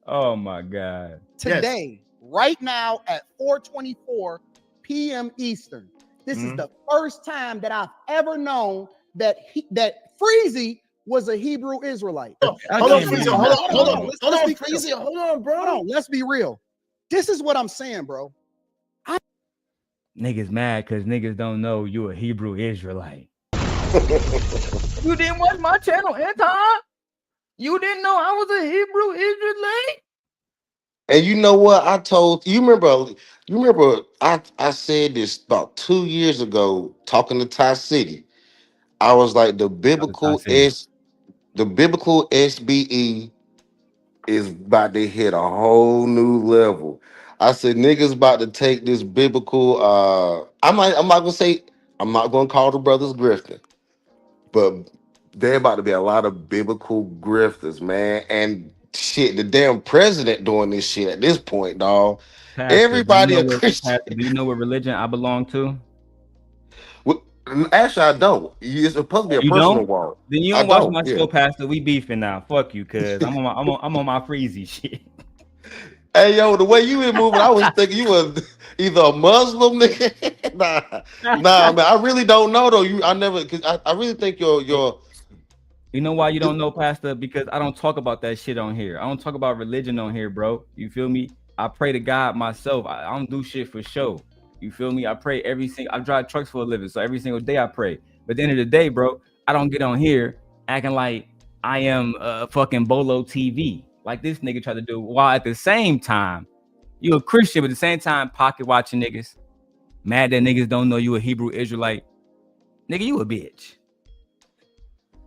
Oh my God. Today, right now at 4:24 p.m. Eastern. This is the first time that I've ever known that Freezy was a Hebrew Israelite. Hold on, Freezy. Hold on. Freezy. Hold on, bro. Hold on, let's be real. This is what I'm saying, bro. Niggas mad because niggas don't know you a Hebrew Israelite. You didn't watch my channel, Anton? You didn't know I was a Hebrew Israelite? And you know what? You remember I said this about 2 years ago talking to Ty City. I was like the biblical SBE is about to hit a whole new level. I said niggas about to take this biblical I'm not gonna call the brothers grifting, but there about to be a lot of biblical grifters, man. And shit, the damn president doing this shit at this point, dog. Pastor, Everybody a Christian. Pastor, do you know what religion I belong to? Well, actually, I don't. It's supposed to be a You personal don't? walk. Then you I don't watch don't. my Yeah. show, Pastor. We beefing now. Fuck you, cuz I'm on my Freezy shit. Hey, yo, the way you been moving, I was thinking you was either a Muslim nigga. nah, man. I really don't know though. I really think your You know why you don't know, Pastor? Because I don't talk about that shit on here. I don't talk about religion on here, bro. You feel me? I pray to God myself. I don't do shit for show. You feel me? I pray I drive trucks for a living, so every single day I pray. But at the end of the day, bro, I don't get on here acting like I am fucking Bolo TV, like this nigga tried to do, while at the same time, You a Christian, but at the same time, pocket watching niggas. Mad that niggas don't know you a Hebrew Israelite. Nigga, you a bitch.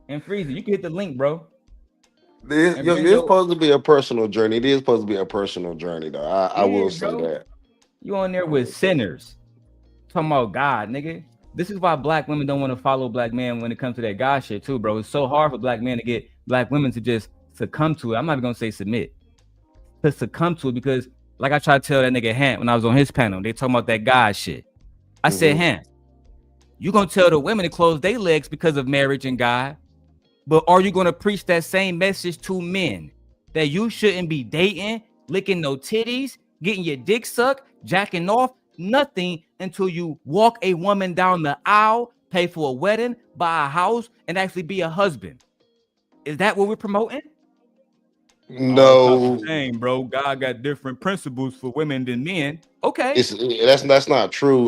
And Freezy, you can hit the link, bro. It's supposed to be a personal journey. It is supposed to be a personal journey, though. I will say that. You on there with sinners. Talking about God, nigga. This is why black women don't want to follow black men when it comes to that God shit, too, bro. It's so hard for black men to get black women to just succumb to it. I'm not even going to say submit. To succumb to it because, like I tried to tell that nigga Hant when I was on his panel, they talking about that God shit. I said, Hant, you going to tell the women to close their legs because of marriage and God, but are you going to preach that same message to men that you shouldn't be dating, licking no titties, getting your dick sucked, jacking off, nothing until you walk a woman down the aisle, pay for a wedding, buy a house, and actually be a husband? Is that what we're promoting? No, dang, bro. God got different principles for women than men. Okay, that's not true.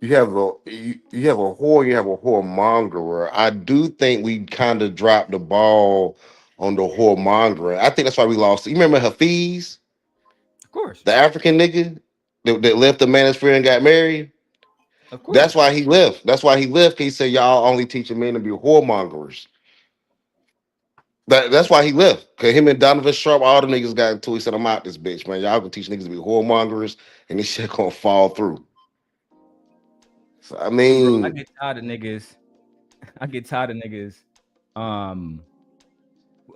You have a whore, you have a whoremongerer. I do think we kind of dropped the ball on the whoremongering. I think that's why we lost. You remember Hafiz? Of course. The African nigga that left the Manosphere and got married. Of course. That's why he left. That's why he left. He said y'all only teaching men to be whoremongers. That's why he left. Cause him and Donovan Sharp, all the niggas got into it. He said, I'm out this bitch, man. Y'all can teach niggas to be whoremongers and this shit gonna fall through. So, I mean, bro, I get tired of niggas.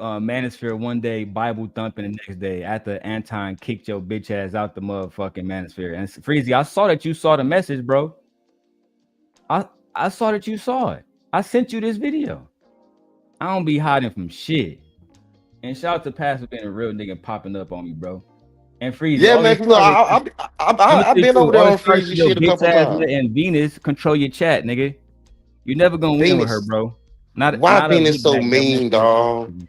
Manosphere one day, Bible thumping the next day after Anton kicked your bitch ass out the motherfucking Manosphere. And Freezy, I saw that you saw the message, bro. I saw that you saw it. I sent you this video. I don't be hiding from shit. And shout out to Pastor being a real nigga popping up on me, bro. And Freezy, yeah, man. I've been over there on Freezy shit a couple times. And Venus control your chat, nigga. You never gonna win with her, bro. Why Venus so mean, dog?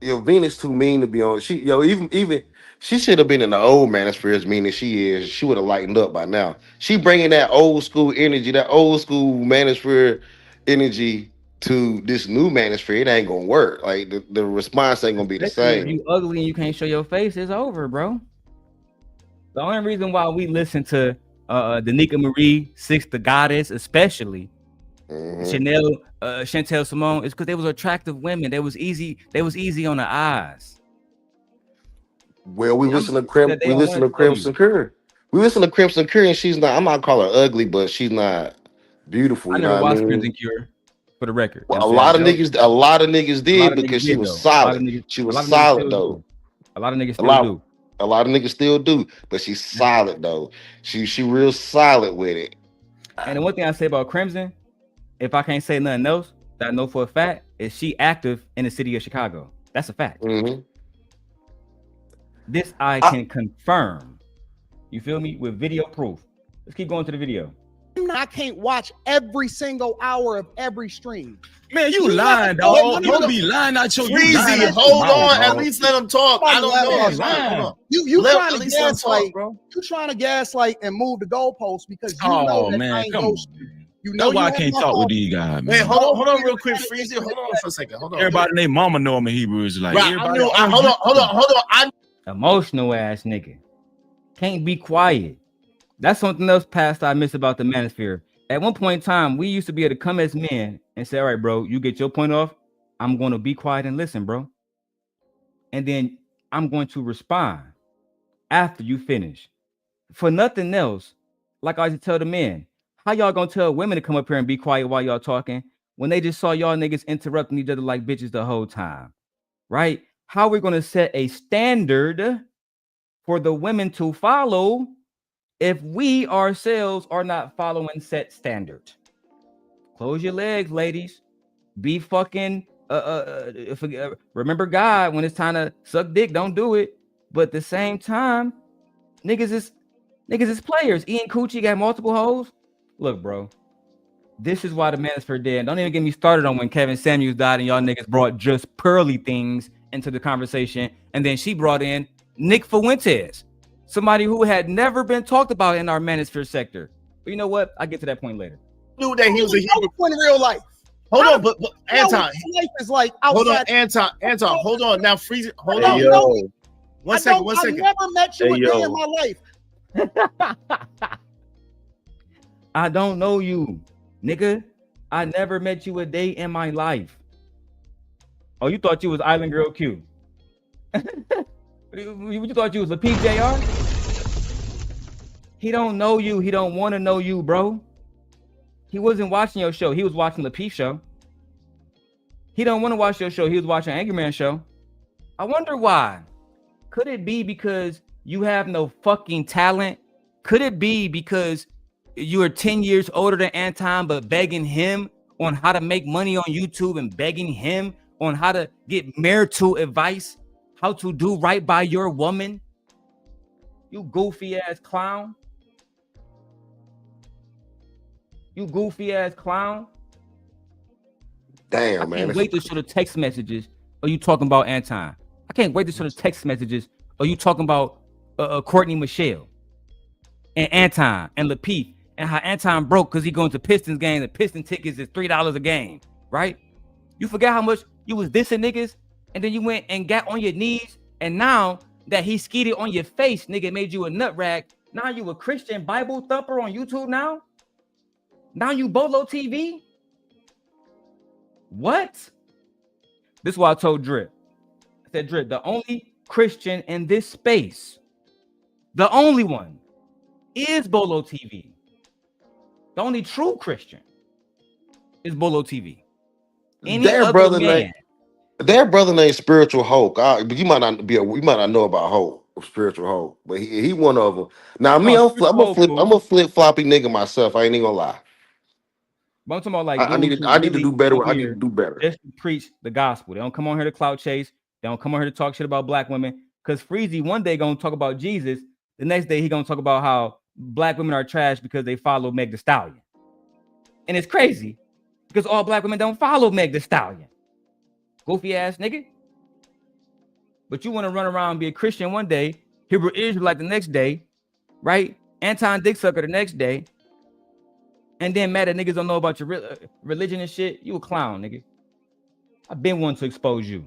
Yo, Venus too mean to be on. Even she should have been in the old Manosphere as mean as she is. She would have lightened up by now. She bringing that old school energy, that old school Manosphere energy to this new Manosphere. It ain't gonna work. Like the response ain't gonna be the same. If you ugly and you can't show your face, it's over, bro. The only reason why we listen to Danica Marie, Six the Goddess, especially Chantel Simone, is because they was attractive women. They was easy on the eyes. Well, we listen to Crimson Curry. We listen to Crimson Curry, and she's not. I'm not call her ugly, but she's not beautiful. I never watched Crimson Curry, for the record. Well, a lot of niggas did because she was solid. She was solid though. A lot of niggas still do. A lot of niggas still do, but she's solid though. She real solid with it. And the one thing I say about Crimson, if I can't say nothing else that I know for a fact, is she active in the city of Chicago. That's a fact. This I can confirm. You feel me? With video proof. Let's keep going to the video. I can't watch every single hour of every stream. Man, you lying, dog. You be lying out your Freezy, hold on. At least let him talk. I don't know. Hold on. You trying to gaslight, bro. You trying to gaslight and move the goalposts because you know that I ain't ghost you. You know why I can't talk with these guys, man. Hey, hold on real quick, Freezy. Hold on for a second. Hold on. Everybody named Mama know I'm a Hebrew Israelite. Right, hold on. Emotional ass nigga. Can't be quiet. That's something else past I miss about the Manosphere. At one point in time, we used to be able to come as men and say, all right, bro, you get your point off. I'm going to be quiet and listen, bro. And then I'm going to respond after you finish. For nothing else, like I used to tell the men, how y'all gonna tell women to come up here and be quiet while y'all talking when they just saw y'all niggas interrupting each other like bitches the whole time, right? How are we gonna set a standard for the women to follow if we ourselves are not following set standard? Close your legs, ladies. Be fucking remember God when it's time to suck dick. Don't do it. But at the same time, niggas is players. Ian Coochie got multiple hoes. Look, bro, this is why the Manosphere dead. Don't even get me started on when Kevin Samuels died and y'all niggas brought just pearly things into the conversation. And then she brought in Nick Fuentes, somebody who had never been talked about in our Manosphere sector. But you know what? I'll get to that point later. Knew that he was a Hebrew in real life. Hold on, but Anton. Life is like hold on, Anton. Hold on. Now, Freezy. Hold on. One second. I never met you a day in my life. I don't know you, nigga. I never met you a day in my life. Oh, you thought you was Island Girl Q? You thought you was a PJR? He don't know you. He don't want to know you, bro. He wasn't watching your show. He was watching the P show. He don't want to watch your show. He was watching Angry Man show. I wonder why. Could it be because you have no fucking talent? Could it be because you are 10 years older than Anton, but begging him on how to make money on YouTube and begging him on how to get marital advice, how to do right by your woman? You goofy ass clown. You goofy ass clown. Damn, I man. can't wait to show the text messages. Are you talking about Anton? I can't wait to show the text messages. Are you talking about Courtney Michelle and Anton and Lapeef and how Anton broke because he going to Pistons games and Piston tickets is $3 a game, right? You forgot how much you was dissing niggas and then you went and got on your knees, and now that he skeeted on your face, nigga, made you a nut rag. Now you a Christian Bible thumper on YouTube now? Now you Bolo TV? What? This is why I told Drip. I said, Drip, the only Christian in this space, the only one, is Bolo TV. The only true Christian is Bolo TV. Their brother named Spiritual Hulk. But you might not know about Hulk, Spiritual Hulk, but he one of them. Now me, I'm a flip floppy nigga myself. I ain't even gonna lie. But I'm talking about like I need to do better. I need to do better. Just to preach the gospel. They don't come on here to clout chase. They don't come on here to talk shit about black women. Because Freezy one day gonna talk about Jesus. The next day he gonna talk about how black women are trash because they follow Meg Thee Stallion. And it's crazy because all black women don't follow Meg Thee Stallion. Goofy ass nigga. But you want to run around and be a Christian one day, Hebrew Israelite the next day, right? Anton Dick Sucker the next day. And then mad that niggas don't know about your religion and shit. You a clown, nigga. I've been one to expose you.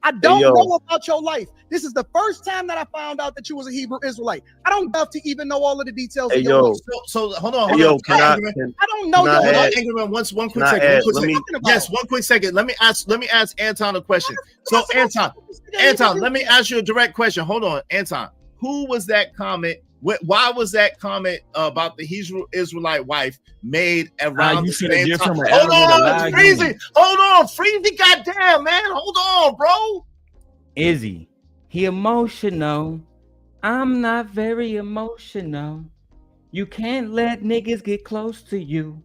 I don't know about your life. This is the first time that I found out that you was a Hebrew Israelite. I don't have to even know all of the details of your life. So hold on. I don't know your life. One quick second. Yes, one quick second. Let me ask Anton a question. So Anton, let me ask you a direct question. Hold on, Anton. Who was that comment? Why was that comment about the Hebrew Israelite wife made around the same time? Hold on, Freezy. Hold on, Freezy. Goddamn, man. Hold on, bro. Izzy, he emotional. I'm not very emotional. You can't let niggas get close to you,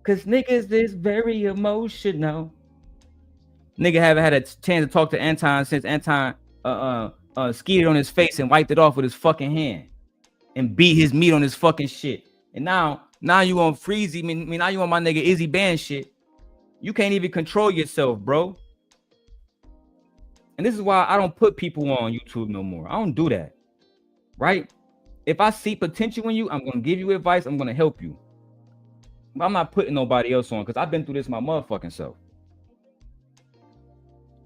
cause niggas is very emotional. Nigga haven't had a chance to talk to Anton since Anton skeeted on his face and wiped it off with his fucking hand. And beat his meat on his fucking shit. And now you on Freezy. Now you on my nigga Izzy Band shit. You can't even control yourself, bro. And this is why I don't put people on YouTube no more. I don't do that. Right? If I see potential in you, I'm gonna give you advice. I'm gonna help you. But I'm not putting nobody else on because I've been through this my motherfucking self.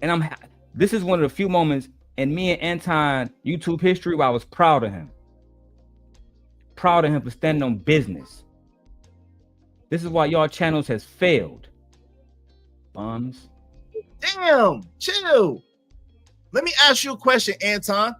And this is one of the few moments in me and Anton YouTube history where I was proud of him. Proud of him for standing on business. This is why y'all channels has failed. Bums. Damn, chill. Let me ask you a question, Anton.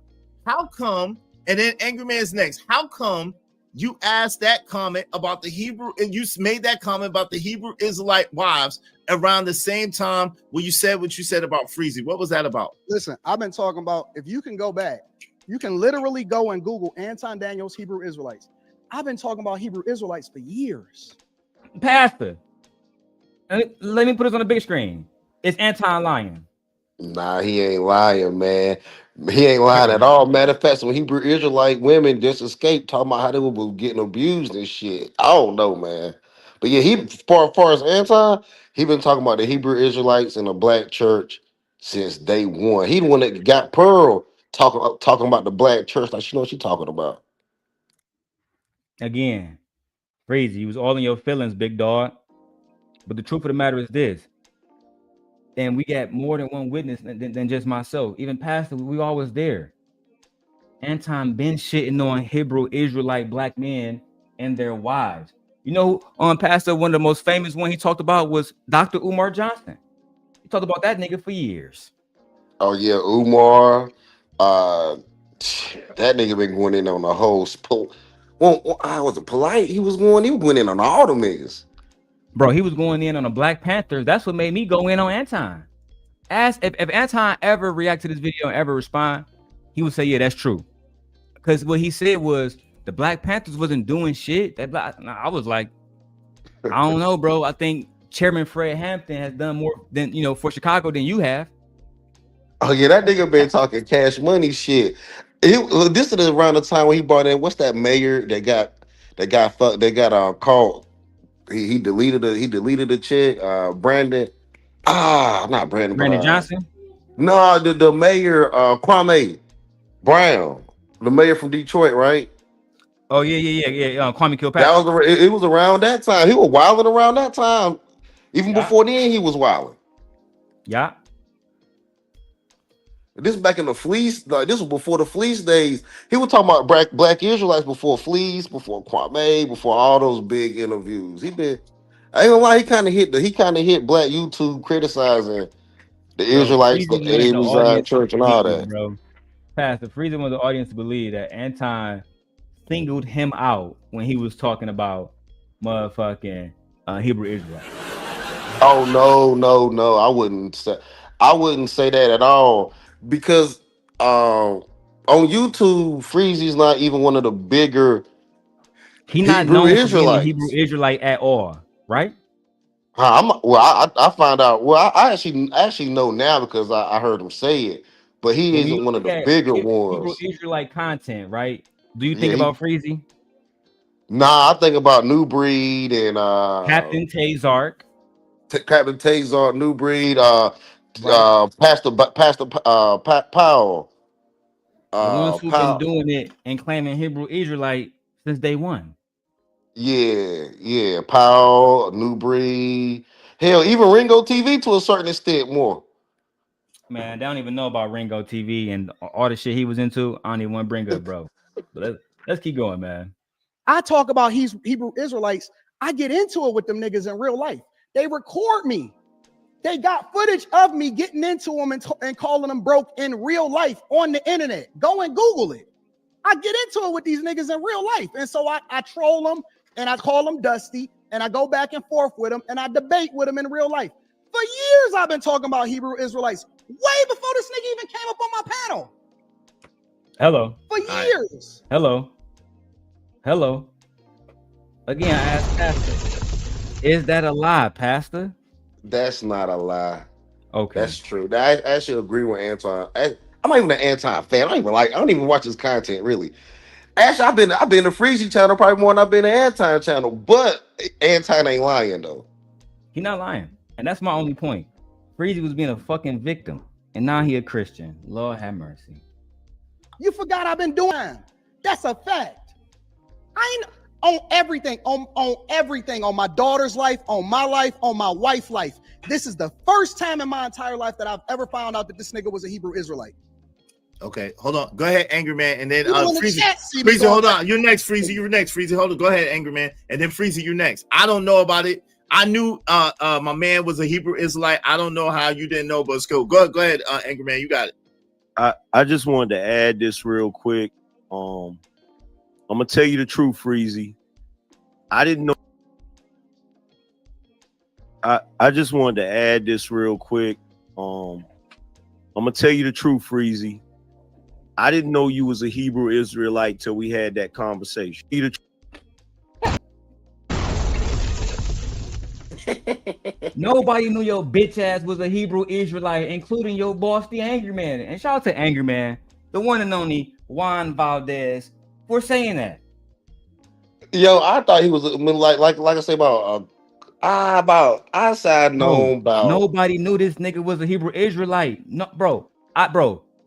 How come, and then Angry Man's next, how come you asked that comment about the Hebrew, and you made that comment about the Hebrew Israelite wives around the same time when you said what you said about Freezy? What was that about? Listen, I've been talking about, if you can go back, you can literally go and Google Anton Daniels Hebrew Israelites. I've been talking about Hebrew Israelites for years. Pastor, let me put this on the big screen. Is Anton lying? Nah, he ain't lying, man. He ain't lying at all. Matter of fact, when Hebrew Israelite women just escaped talking about how they were getting abused and shit. I don't know, man. But yeah, he far as Anton, he been talking about the Hebrew Israelites in the black church since day one. He the one that got Pearl talking about the black church like she know what she talking about. Again, Freezy, you was all in your feelings, big dog. But the truth of the matter is this. And we got more than one witness than just myself. Even Pastor, we always there. Anton been shitting on Hebrew Israelite black men and their wives. You know, on Pastor, one of the most famous one he talked about was Dr. Umar Johnson. He talked about that nigga for years. Oh yeah, Umar. That nigga been going in on the whole well, I was polite. He was going in on all them niggas. Bro, he was going in on the Black Panthers. That's what made me go in on Anton. Ask if Anton ever react to this video and ever respond, he would say, yeah, that's true. Because what he said was the Black Panthers wasn't doing shit. I was like, I don't know, bro. I think Chairman Fred Hampton has done more than, you know, for Chicago than you have. Oh yeah, that nigga been talking cash money shit. This is around the time when he brought in, what's that mayor that got called. He deleted the chick, Brandon. Not Brandon, Brandon but Johnson. No, the mayor, Kwame Brown, the mayor from Detroit, right? Oh yeah. Kwame Kilpatrick. That was it was around that time. He was wilding around that time. Even before then, he was wilding. Yeah. This back in the fleece. Like, this was before the fleece days. He was talking about black Israelites before fleece, before Kwame, before all those big interviews. I ain't gonna lie. He kind of hit black YouTube criticizing the Israelites, the Zion Church, and all that. Bro, Pastor Freezy wanted the audience to believe that Anton singled him out when he was talking about motherfucking Hebrew Israelites. Oh no! I wouldn't say that at all, because on YouTube, Freezy's not even one of the bigger Hebrew Israelites. Hebrew Israelite at all, right? I found out. Well, I actually know now because I heard him say it. But he isn't one of the bigger ones. Hebrew Israelite content, right? Do you think about Freezy? Nah, I think about New Breed and Captain Tazark. Captain Tazark, New Breed, Pastor Powell. The ones who've been doing it and claiming Hebrew Israelite since day one. Yeah. Powell, New Breed. Hell, even Ringo TV to a certain extent more. Man, they don't even know about Ringo TV and all the shit he was into. I don't even want to bring up, bro. But let's keep going, man. I talk about Hebrew Israelites. I get into it with them niggas in real life. They record me. They got footage of me getting into them and calling them broke in real life on the internet. Go and Google it. I get into it with these niggas in real life. And so I troll them and I call them Dusty and I go back and forth with them and I debate with them in real life. For years, I've been talking about Hebrew Israelites way before this nigga even came up on my panel. Hello. For years. Hello. Again, I asked Pastor, is that a lie, Pastor? That's not a lie. Okay. That's true. I actually agree with Anton. I'm not even an Anton fan. I don't even watch his content, really. Actually, I've been to Freezy channel probably more than I've been to Anton channel, but Anton ain't lying, though. He not lying. And that's my only point. Freezy was being a fucking victim, and now he a Christian. Lord have mercy. You forgot I've been doing. That's a fact. I ain't on everything, on everything, on my daughter's life, on my life, on my wife's life. This is the first time in my entire life that I've ever found out that this nigga was a Hebrew Israelite. Okay, hold on. Go ahead, Angry Man, and then Freezy, hold on. You're next, Freezy. You're next, Freezy. Hold on. Go ahead, Angry Man, and then Freezy, you're next. I don't know about it. I knew my man was a Hebrew Israelite. I don't know how you didn't know, but it's cool. Go ahead, Angry Man. You got it. I just wanted to add this real quick. I'm gonna tell you the truth, Freezy. I didn't know. I just wanted to add this real quick. I'm gonna tell you the truth, Freezy. I didn't know you was a Hebrew Israelite till we had that conversation. Nobody knew your bitch ass was a Hebrew Israelite, including your boss, the Angry Man. And shout out to Angry Man, the one and only Juan Valdez, for saying that. Yo, I thought he was like I say about outside known about. Nobody knew this nigga was a Hebrew Israelite. No, bro.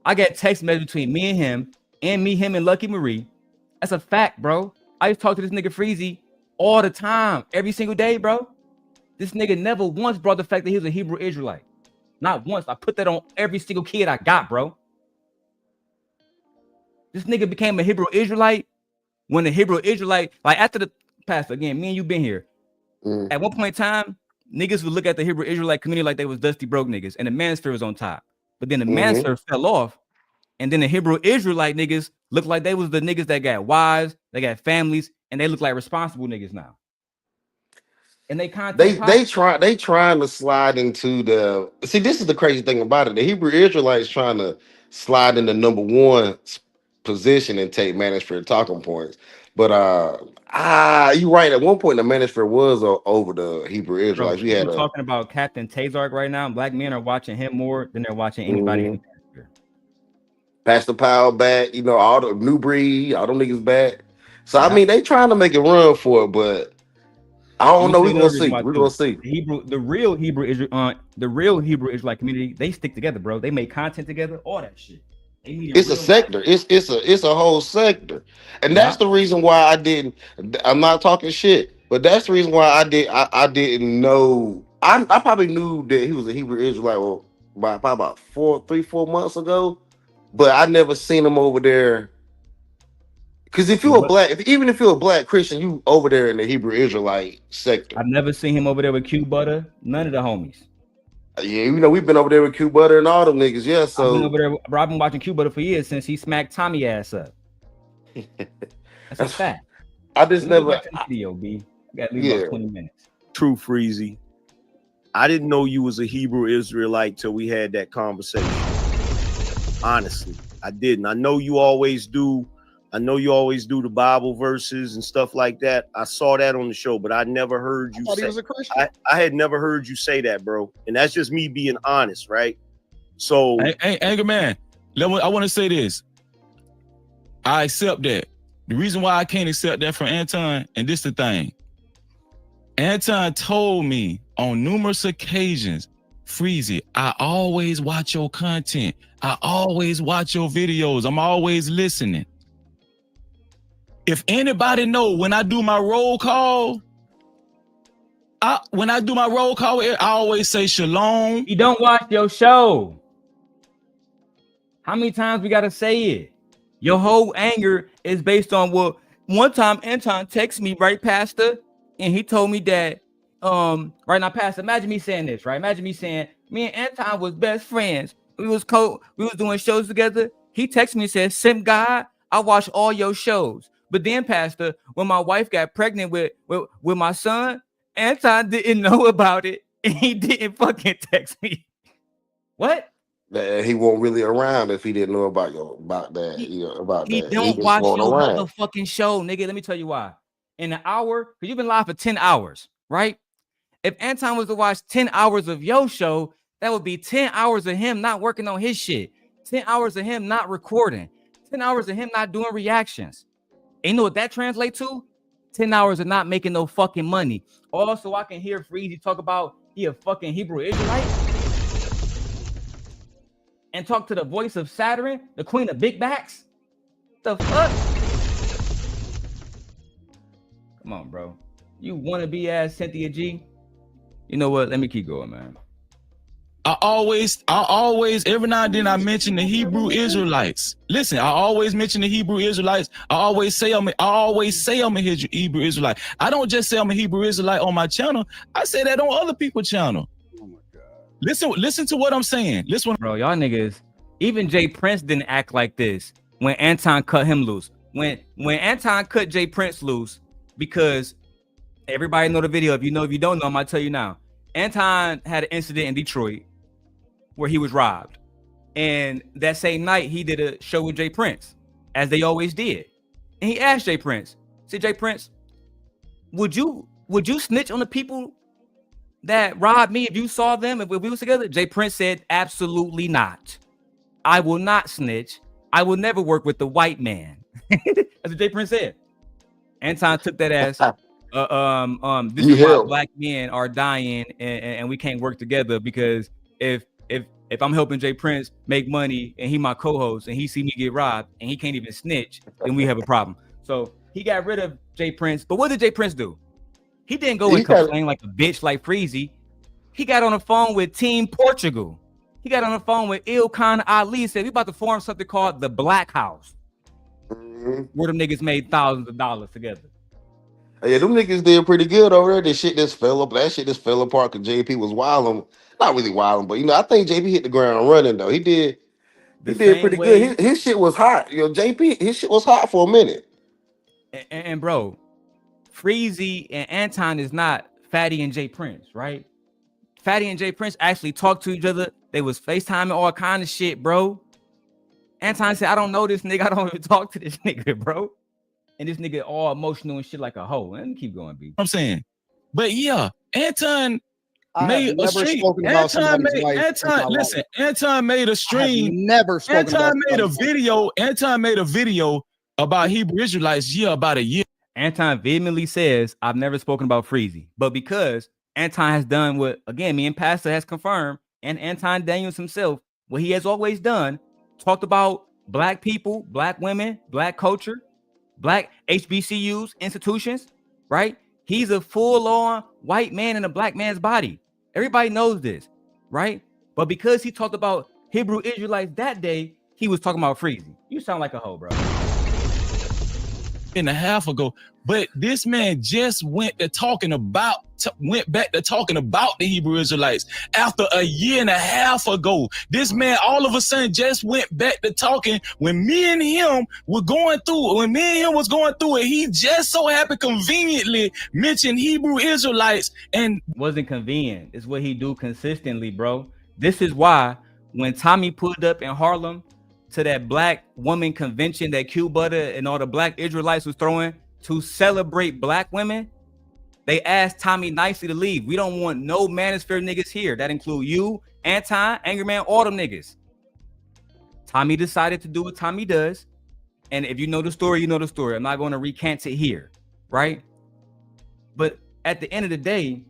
I got text message between me and him and Lucky Marie. That's a fact, bro. I used to talk to this nigga Freezy all the time, every single day, bro. This nigga never once brought the fact that he was a Hebrew Israelite. Not once. I put that on every single kid I got, bro. This nigga became a Hebrew Israelite when the Hebrew Israelite, like after the pastor, again, me and you been here. At one point in time, niggas would look at the Hebrew Israelite community like they was dusty broke niggas, and the Manosphere was on top. But then the Manosphere fell off, and then the Hebrew Israelite niggas looked like they was the niggas that got wives, they got families, and they look like responsible niggas now. And they trying to slide into the this is the crazy thing about it. The Hebrew Israelites trying to slide in the number one position and take Manosphere talking points. But you're right. At one point, the Manosphere was over the Hebrew Israelites. We had talking about Captain Tazark right now. Black men are watching him more than they're watching anybody in the Manosphere. Pastor Powell back, all the new breed, all them niggas back. So I mean, they trying to make a run for it, but I don't know. We're gonna see. We're gonna see. The real Hebrew Israelite community, they stick together, bro. They make content together, all that shit. It's a sector. It's a whole sector, and that's the reason why I didn't. I'm not talking shit, but that's the reason why I didn't know. I probably knew that he was a Hebrew Israelite by probably about 4 months ago, but I never seen him over there. Because if you're even if you're a black Christian, you over there in the Hebrew Israelite sector. I've never seen him over there with Q Butter. None of the homies. Yeah, we've been over there with Q Butter and all them niggas. Yeah, so I've been over there. Bro, I've been watching Q Butter for years since he smacked Tommy ass up. That's a fact. I just never. Video, B. I got to leave about 20 minutes. True, Freezy. I didn't know you was a Hebrew Israelite till we had that conversation. Honestly, I didn't. I know you always do. I know you always do the Bible verses and stuff like that. I saw that on the show, but I never heard you say. He was a Christian. I had never heard you say that, bro. And that's just me being honest, right? So, hey, Anger Man, I want to say this. I accept that. The reason why I can't accept that from Anton, and this the thing. Anton told me on numerous occasions, Freezy, I always watch your content. I always watch your videos. I'm always listening. If anybody know, when I do my roll call, I always say shalom. You don't watch your show. How many times we gotta say it? Your whole anger is based on what one time Anton texted me, right, Pastor? And he told me that, right now, Pastor, imagine me saying this, right? Imagine me saying, me and Anton was best friends. We was doing shows together. He texted me and said, Simp God, I watch all your shows. But then, Pastor, when my wife got pregnant with my son, Anton didn't know about it, and he didn't fucking text me. What? He wasn't really around if he didn't know about that. He don't watch your motherfucking show, nigga. Let me tell you why. In an hour, because you've been live for 10 hours, right? If Anton was to watch 10 hours of your show, that would be 10 hours of him not working on his shit. 10 hours of him not recording. 10 hours of him not doing reactions. And you know what that translates to? 10 hours of not making no fucking money. Also, I can hear Freezy talk about he a fucking Hebrew Israelite and talk to the voice of Saturn, the queen of big backs. The fuck? Come on, bro. You wanna be ass Cynthia G? You know what? Let me keep going, man. I always, every now and then I mention the Hebrew Israelites. Listen, I always mention the Hebrew Israelites. I always say I'm a Hebrew Israelite. I don't just say I'm a Hebrew Israelite on my channel. I say that on other people's channel. Oh my God. Listen to what I'm saying. Listen, bro, y'all niggas. Even Jay Prince didn't act like this when Anton cut him loose. When Anton cut Jay Prince loose, because everybody know the video. If you don't know, I'm gonna tell you now. Anton had an incident in Detroit where he was robbed, and that same night he did a show with Jay Prince, as they always did. And he asked Jay Prince, "Say, Jay Prince, would you snitch on the people that robbed me if you saw them, if we was together?" Jay Prince said, "Absolutely not. I will not snitch. I will never work with the white man." That's what Jay Prince said. Anton took that as this is why black men are dying and we can't work together, because if I'm helping Jay Prince make money and he my co-host and he see me get robbed and he can't even snitch, then we have a problem. So he got rid of Jay Prince. But what did Jay Prince do? He didn't go and complain like a bitch like Freezy. He got on the phone with Team Portugal. He got on the phone with Ilkan Ali, said we about to form something called the Black House. where them niggas made thousands of dollars together. Yeah, them niggas did pretty good over there. That shit just fell apart because JP was wilding. Not really wilding, but I think JP hit the ground running though. He did pretty good. His shit was hot. JP, his shit was hot for a minute. And bro, Freezy and Anton is not Fatty and Jay Prince, right? Fatty and Jay Prince actually talked to each other. They was FaceTiming all kind of shit, bro. Anton said, I don't know this nigga. I don't even talk to this nigga, bro. And this nigga all emotional and shit like a hoe. And keep going, B. I'm saying. But yeah, Anton made a stream. Anton made a stream. Never spoken Anton made a video. Anton made a video about Hebrew Israelites about a year. Anton vehemently says, I've never spoken about Freezy. But because Anton has done what, again, me and Pastor has confirmed, and Anton Daniels himself, what he has always done, talked about black people, black women, black culture, black HBCUs, institutions, right? He's a full-on white man in a black man's body. Everybody knows this, right? But because he talked about Hebrew Israelites that day, he was talking about Freezy. You sound like a hoe, bro. And a half ago, but this man just went back to talking about the Hebrew Israelites after a year and a half ago. This man all of a sudden just went back to talking when me and him was going through it. He just so happened conveniently mentioned Hebrew Israelites and wasn't convenient. It's what he do consistently, bro. This is why when Tommy pulled up in Harlem to that black woman convention that Q Butter and all the black Israelites was throwing to celebrate black women, they asked Tommy nicely to leave. We don't want no Manosphere niggas here. That include you, Anton, Angry Man, all them niggas. Tommy decided to do what Tommy does. And if you know the story, you know the story. I'm not going to recant it here, right? But at the end of the day,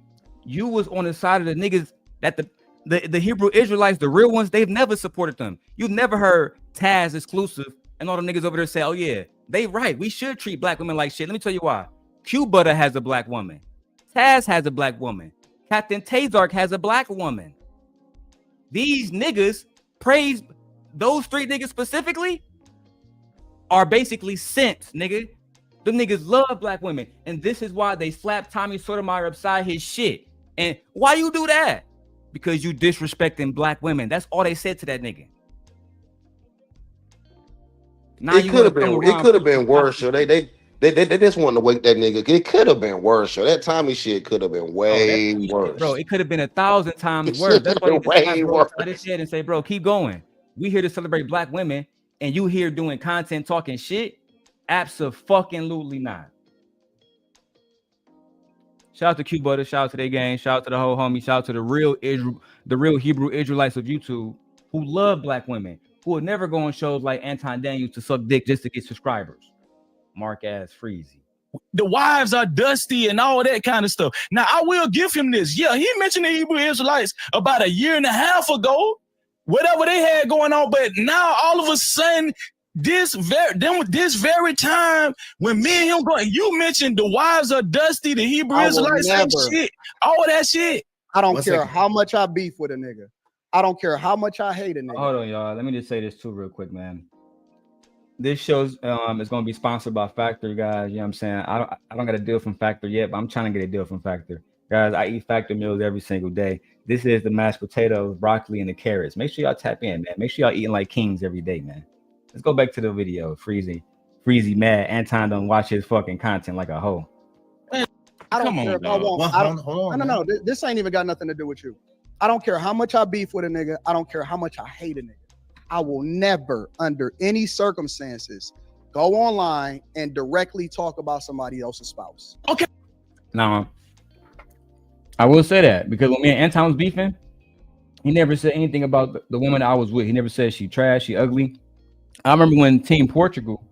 you was on the side of the niggas that the Hebrew Israelites, the real ones, they've never supported them. You've never heard Taz exclusive and all the niggas over there say, oh yeah, they right. We should treat black women like shit. Let me tell you why. Q Butter has a black woman. Taz has a black woman. Captain Tazark has a black woman. These niggas praise those three niggas specifically are basically simps, nigga. Them niggas love black women. And this is why they slapped Tommy Sotomayor upside his shit. And why you do that? Because you disrespecting black women. That's all they said to that nigga. Now it could have been worse. So they just wanted to wake that nigga. It could have been worse. So that Tommy shit could have been way worse. Bro, it could have been 1,000 times worse. That's why way worse. This shit and say, bro, keep going. We here to celebrate black women, and you here doing content talking shit? Abso-fucking-lutely not. Shout out to Q Butter, shout out to their gang, shout out to the whole homie, shout out to the real Hebrew Israelites of YouTube who love black women, who would never go on shows like Anton Daniels to suck dick just to get subscribers. Mark ass Freezy. The wives are dusty and all that kind of stuff. Now, I will give him this. Yeah, he mentioned the Hebrew Israelites about a year and a half ago, whatever they had going on. But now, all of a sudden, this very time when me and him going, you mentioned the wives are dusty, the Hebrew Israelites and shit, all that shit. I don't care how much I beef with a nigga. I don't care how much I hate a nigga. Hold on, y'all. Let me just say this too real quick, man. This show's is going to be sponsored by Factor, guys. You know what I'm saying? I don't got a deal from Factor yet, but I'm trying to get a deal from Factor. Guys, I eat Factor meals every single day. This is the mashed potatoes, broccoli, and the carrots. Make sure y'all tap in, man. Make sure y'all eating like kings every day, man. Let's go back to the video. Freezy mad. Anton don't watch his fucking content like a hoe. I don't care if I want. No. This ain't even got nothing to do with you. I don't care how much I beef with a nigga. I don't care how much I hate a nigga. I will never, under any circumstances, go online and directly talk about somebody else's spouse. Okay. Now, I will say that because when me and Anton was beefing, he never said anything about the woman I was with. He never said she trash, she ugly. I remember when Team Portugal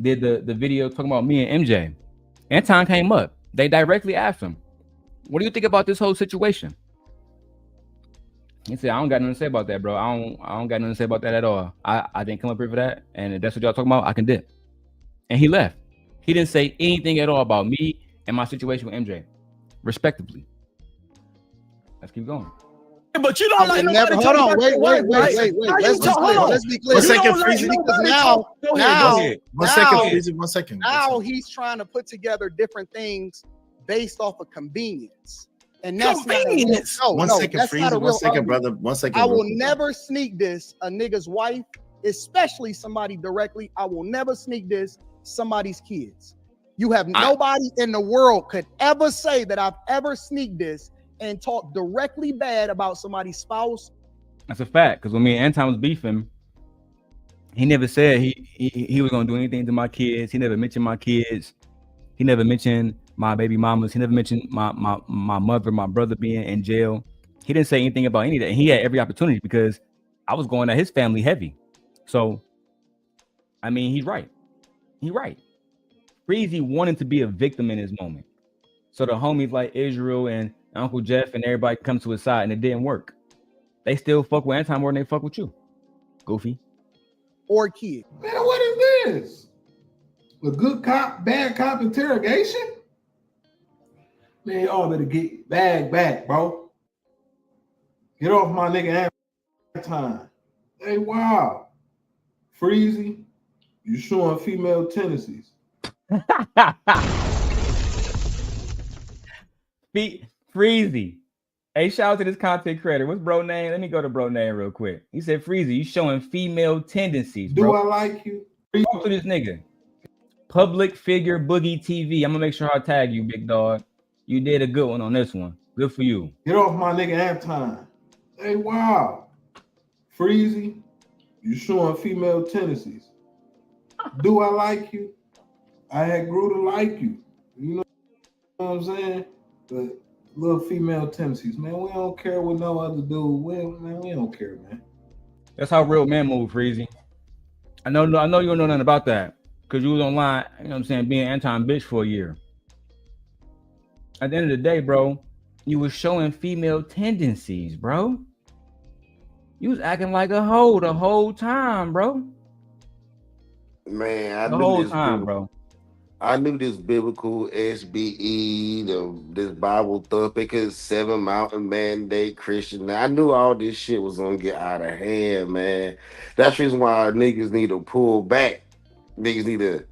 did the video talking about me and MJ. Anton came up. They directly asked him, what do you think about this whole situation? He said, I don't got nothing to say about that, bro. I don't got nothing to say about that at all. I didn't come up here for that. And if that's what y'all talking about, I can dip. And he left. He didn't say anything at all about me and my situation with MJ, respectively. Let's keep going. But you don't like nobody hold talking on, about wait. your wife, right? Let's How you be talk- clear. hold on. Let's be clear. One You second, don't like Freezy. Because nobody now, talk- Go ahead, go ahead. One second, now- Freezy. 1 second. now he's trying to put together different things based off of convenience. And that's Convenience. not a real, One second, that's not a Freezy. real 1 second, argument. brother. 1 second. I real will quick. never sneak this a nigga's wife, especially somebody directly. I will never sneak this somebody's kids. You have nobody in the world could ever say that I've ever sneaked this and talk directly bad about somebody's spouse. That's a fact. Because when me and Anton was beefing, he never said he was gonna do anything to my kids. He never mentioned my kids. He never mentioned my baby mamas. He never mentioned my mother, my brother being in jail. He didn't say anything about any of that. And he had every opportunity because I was going at his family heavy. So, I mean, he's right. He's right. Freezy wanted to be a victim in his moment. So the homies like Israel and Uncle Jeff and everybody come to his side, and it didn't work. They still fuck with Anton more than they fuck with you, Goofy. Or kid. Man, what is this? A good cop, bad cop interrogation? Man, y'all better get bag back, bro. Get off my nigga Anton. Hey, wow. Freezy, you showing female tendencies. Freezy. Hey, shout out to this content creator. What's bro name? Let me go to bro name real quick. He said, Freezy, you showing female tendencies, bro. Do I like you? Talk to this nigga. Public figure Boogie TV. I'm gonna make sure I tag you, big dog. You did a good one on this one. Good for you. Get off my nigga Anton. Hey, wow. Freezy, you showing female tendencies. Do I like you? I had grew to like you. You know what I'm saying? But little female tendencies, man. We don't care what no other dude. We don't care, man. That's how real men move, Freezy. I know you don't know nothing about that because you was online, you know what I'm saying, being anti-bitch for a year. At the end of the day, bro, you was showing female tendencies, bro. You was acting like a hoe the whole time, bro. Man, I The knew whole this time, bro. I knew this biblical SBE, this Bible Thumping, because 7 Mountain Mandate Christian. I knew all this shit was gonna get out of hand, man. That's the reason why niggas need to pull back. Niggas need to,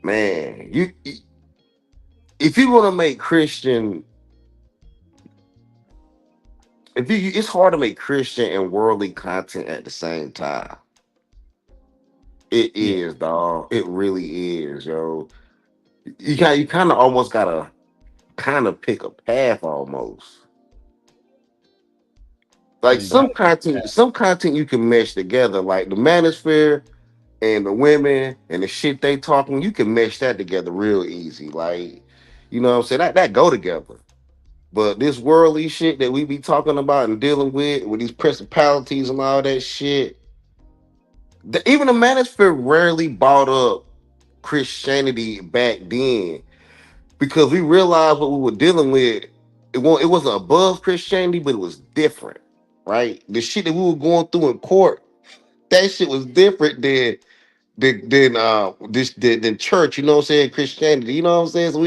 man. If you want to make Christian, it's hard to make Christian and worldly content at the same time. It is, dog. It really is, yo. You kind of almost gotta kind of pick a path almost. Like some content you can mesh together, like the Manosphere and the women and the shit they talking, you can mesh that together real easy. Like, you know what I'm saying? That go together. But this worldly shit that we be talking about and dealing with these principalities and all that shit, even the Manosphere rarely brought up Christianity back then because we realized what we were dealing with. It wasn't above Christianity, but it was different, right? The shit that we were going through in court, that shit was different than church. You know what I'm saying? Christianity. You know what I'm saying? So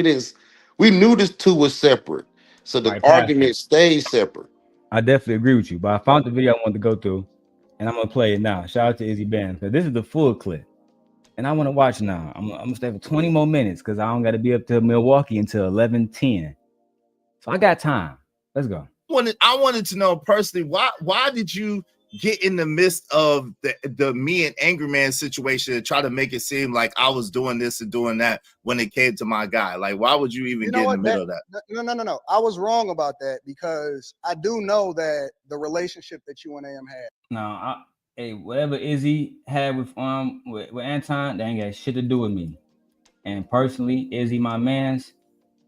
we knew this two was separate. So the argument stayed separate. I definitely agree with you, but I found the video I wanted to go through, and I'm gonna play it now. Shout out to Izzy Band because this is the full clip, and I want to watch now. I'm gonna stay for 20 more minutes because I don't got to be up to Milwaukee until 11:10, so I got time. Let's go. I wanted to know personally why did you get in the midst of the me and Angry Man situation and try to make it seem like I was doing this and doing that when it came to my guy? Like, why would you even get in the middle of that? No. I was wrong about that because I do know that the relationship that you and AM had. No, hey, whatever Izzy had with Anton, they ain't got shit to do with me. And personally, Izzy my man's.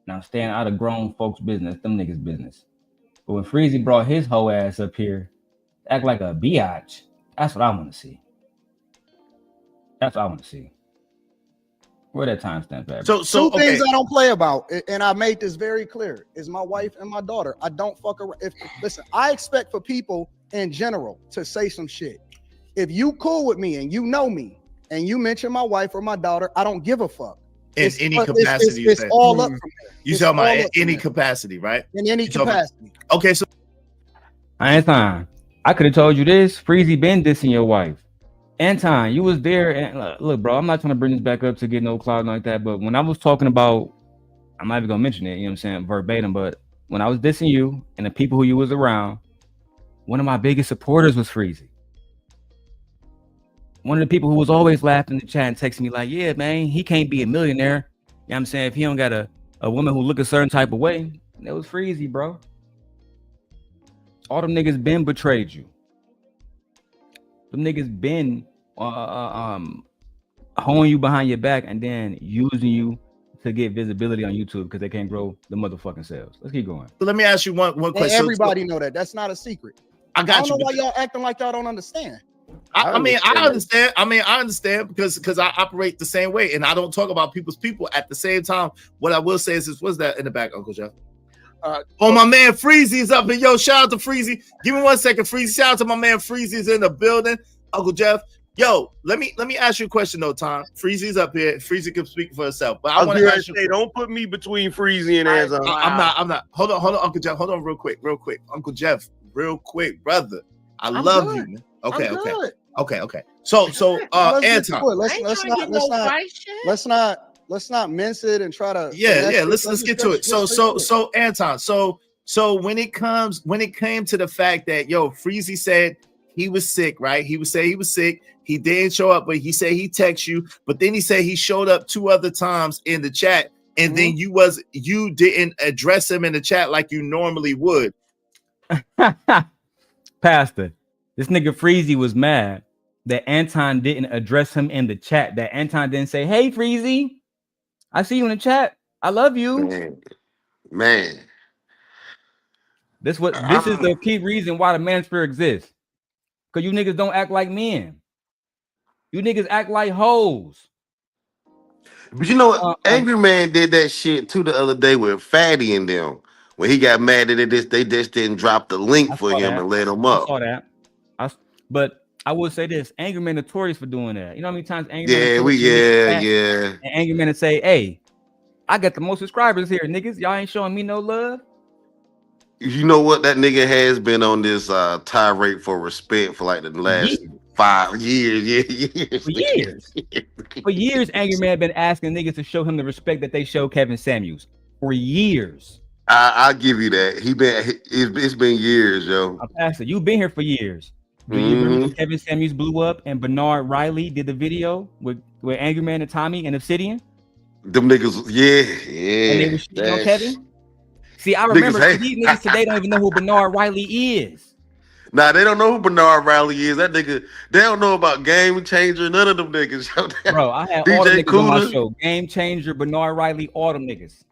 Now staying out of grown folks' business, them niggas' business. But when Freezy brought his whole ass up here, act like a biatch, that's what I want to see. That's what I want to see. Where that timestamp at? So two things I don't play about, and I made this very clear, is my wife and my daughter. I don't fuck around. Listen, I expect for people in general to say some shit. If you cool with me and you know me and you mention my wife or my daughter, I don't give a fuck. In any capacity. It's all up from there. You talking about in any capacity, right? In any capacity. Okay, so Anton, I could have told you this. Freezy been dissing your wife. Anton, you was there, and look, bro, I'm not trying to bring this back up to get no clout like that, but when I was talking about, I'm not even gonna mention it, you know what I'm saying, verbatim, but when I was dissing you and the people who you was around, one of my biggest supporters was Freezy. One of the people who was always laughing in the chat and texting me like, yeah, man, he can't be a millionaire. You know what I'm saying? If he don't got a woman who look a certain type of way, that was Freezy, bro. All them niggas been betrayed you. Them niggas been holding you behind your back and then using you to get visibility on YouTube because they can't grow the motherfucking sales. Let's keep going. So let me ask you one question. Everybody know that. That's not a secret. I don't know why y'all acting like y'all don't understand. I mean, I understand because I operate the same way and I don't talk about people's people at the same time. What I will say is what's that in the back, Uncle Jeff? My man Freezy is up here. Yo, shout out to Freezy. Give me 1 second, Freezy. Shout out to my man Freezy's in the building. Uncle Jeff. Yo, let me ask you a question though, Tom. Freezy's up here. Freezy can speak for herself. But I want to ask you. Don't put me between Freezy and Anton. I'm not. Hold on, Uncle Jeff. Hold on real quick. Uncle Jeff, real quick, brother. I'm love good. You, man. Okay. So Anton. Let's not mince it and try to let's get to it. So Anton, so when it came to the fact that Freezy said he was sick, right? He was sick. He didn't show up, but he said he texted you, but then he said he showed up 2 other times in the chat, and then you didn't address him in the chat like you normally would. Pastor, this nigga Freezy was mad that Anton didn't address him in the chat. That Anton didn't say, "Hey Freezy, I see you in the chat. I love you." Man. This is the key reason why the Manosphere exists. Because you niggas don't act like men. You niggas act like hoes. But you know what? Angry Man did that shit too the other day with Fatty and them. When he got mad that they just didn't drop the link for him and let him up. I saw that. But I will say this: Angry Man notorious for doing that. You know how many times Angry Man? And Angry Man to say, "Hey, I got the most subscribers here, niggas. Y'all ain't showing me no love." You know what? That nigga has been on this tirade for respect for like the last 5 years. For years, Angry Man been asking niggas to show him the respect that they show Kevin Samuels. For years. I'll give you that. It's been years, yo. Pastor, you've been here for years. Do you remember when Kevin Samuels blew up and Bernard Riley did the video with Angry Man and Tommy and Obsidian? Them niggas, yeah. And they were shitting on Kevin? See, I remember these niggas today don't even know who Bernard Riley is. Nah, they don't know who Bernard Riley is. That nigga, they don't know about Game Changer, none of them niggas. Bro, I had all the niggas on my show. Game Changer, Bernard Riley, all them niggas.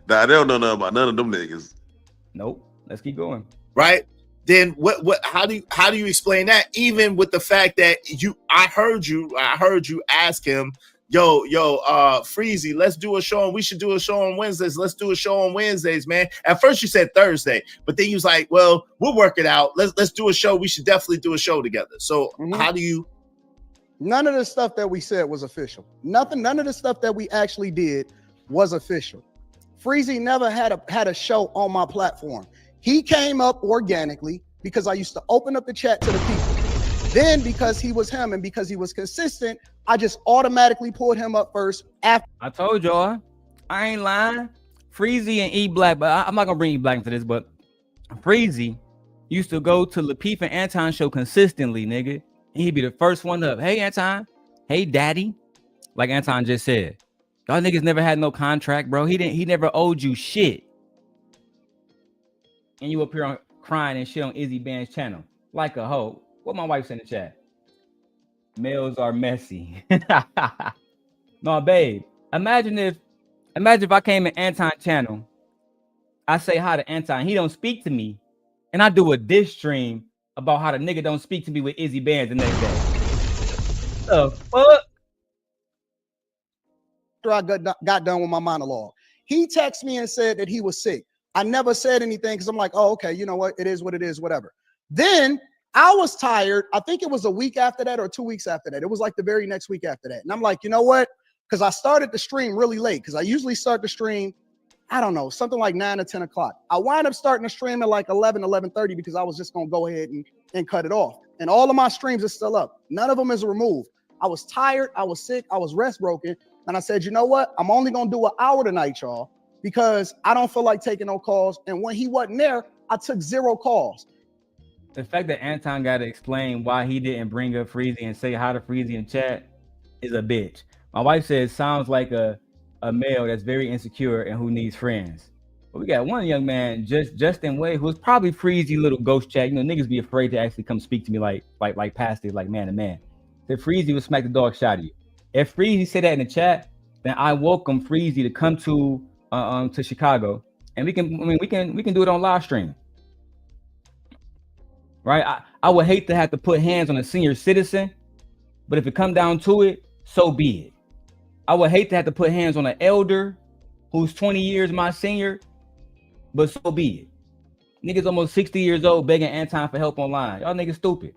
Nah, they don't know nothing about none of them niggas. Nope. Let's keep going. Right? Then how do you explain that? Even with the fact that I heard you ask him, yo, Freezy, let's do a show, and we should do a show on Wednesdays. Let's do a show on Wednesdays, man. At first you said Thursday, but then you was like, well, we'll work it out. Let's do a show. We should definitely do a show together. So how do you? None of the stuff that we said was official. None of the stuff that we actually did was official. Freezy never had a show on my platform. He came up organically because I used to open up the chat to the people. Then because he was him and because he was consistent, I just automatically pulled him up first. After I told y'all, I ain't lying. Freezy and E Black, but I'm not gonna bring E Black into this, but Freezy used to go to Lapeef and Anton show consistently, nigga. And he'd be the first one up. Hey Anton, hey daddy. Like Anton just said. Y'all niggas never had no contract, bro. He never owed you shit. And you up here on crying and shit on Izzy Band's channel. Like a hoe. What my wife said in the chat. Males are messy. No, babe. Imagine if I came in Anton's channel. I say hi to Anton. He don't speak to me. And I do a diss stream about how the nigga don't speak to me with Izzy Bands the next day. The fuck? After I got done with my monologue, he texted me and said that he was sick. I never said anything because I'm like, oh, okay, you know what? It is what it is, whatever. Then I was tired. I think it was a week after that or 2 weeks after that. It was like the very next week after that. And I'm like, you know what? because I started the stream really late because I usually start the stream, I don't know, something like 9 or 10 o'clock. I wind up starting the stream at like 11:30 because I was just going to go ahead and cut it off. And all of my streams are still up. None of them is removed. I was tired. I was sick. I was rest broken. And I said, you know what? I'm only going to do an hour tonight, y'all, because I don't feel like taking no calls. And when he wasn't there, I took 0 calls. The fact that Anton got to explain why he didn't bring up Freezy and say hi to Freezy in chat is a bitch. My wife says sounds like a male that's very insecure and who needs friends. But we got one young man, Justin Way, who's probably Freezy little ghost chat. You know, niggas be afraid to actually come speak to me like pastors, like man to man. If Freezy would smack the dog shot of you. If Freezy said that in the chat, then I welcome Freezy to come to Chicago, and we can do it on live stream. Right? I would hate to have to put hands on a senior citizen, but if it come down to it, so be it. I would hate to have to put hands on an elder who's 20 years my senior, but so be it. Niggas almost 60 years old begging Anton for help online. Y'all niggas stupid.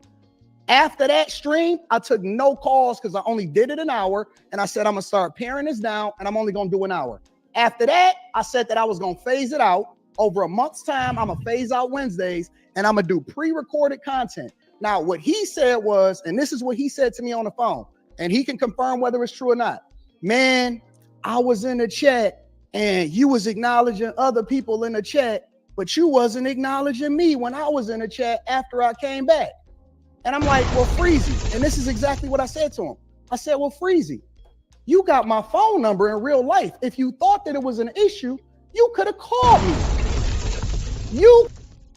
After that stream, I took no calls because I only did it an hour. And I said, I'm going to start paring this down and I'm only going to do an hour. After that, I said that I was going to phase it out. Over a month's time, I'm going to phase out Wednesdays and I'm going to do pre-recorded content. Now, what he said was, and this is what he said to me on the phone, and he can confirm whether it's true or not. Man, I was in the chat and you was acknowledging other people in the chat, but you wasn't acknowledging me when I was in the chat after I came back. And I'm like, well, Freezy. And this is exactly what I said to him. I said, well, Freezy, you got my phone number in real life. If you thought that it was an issue, you could have called me.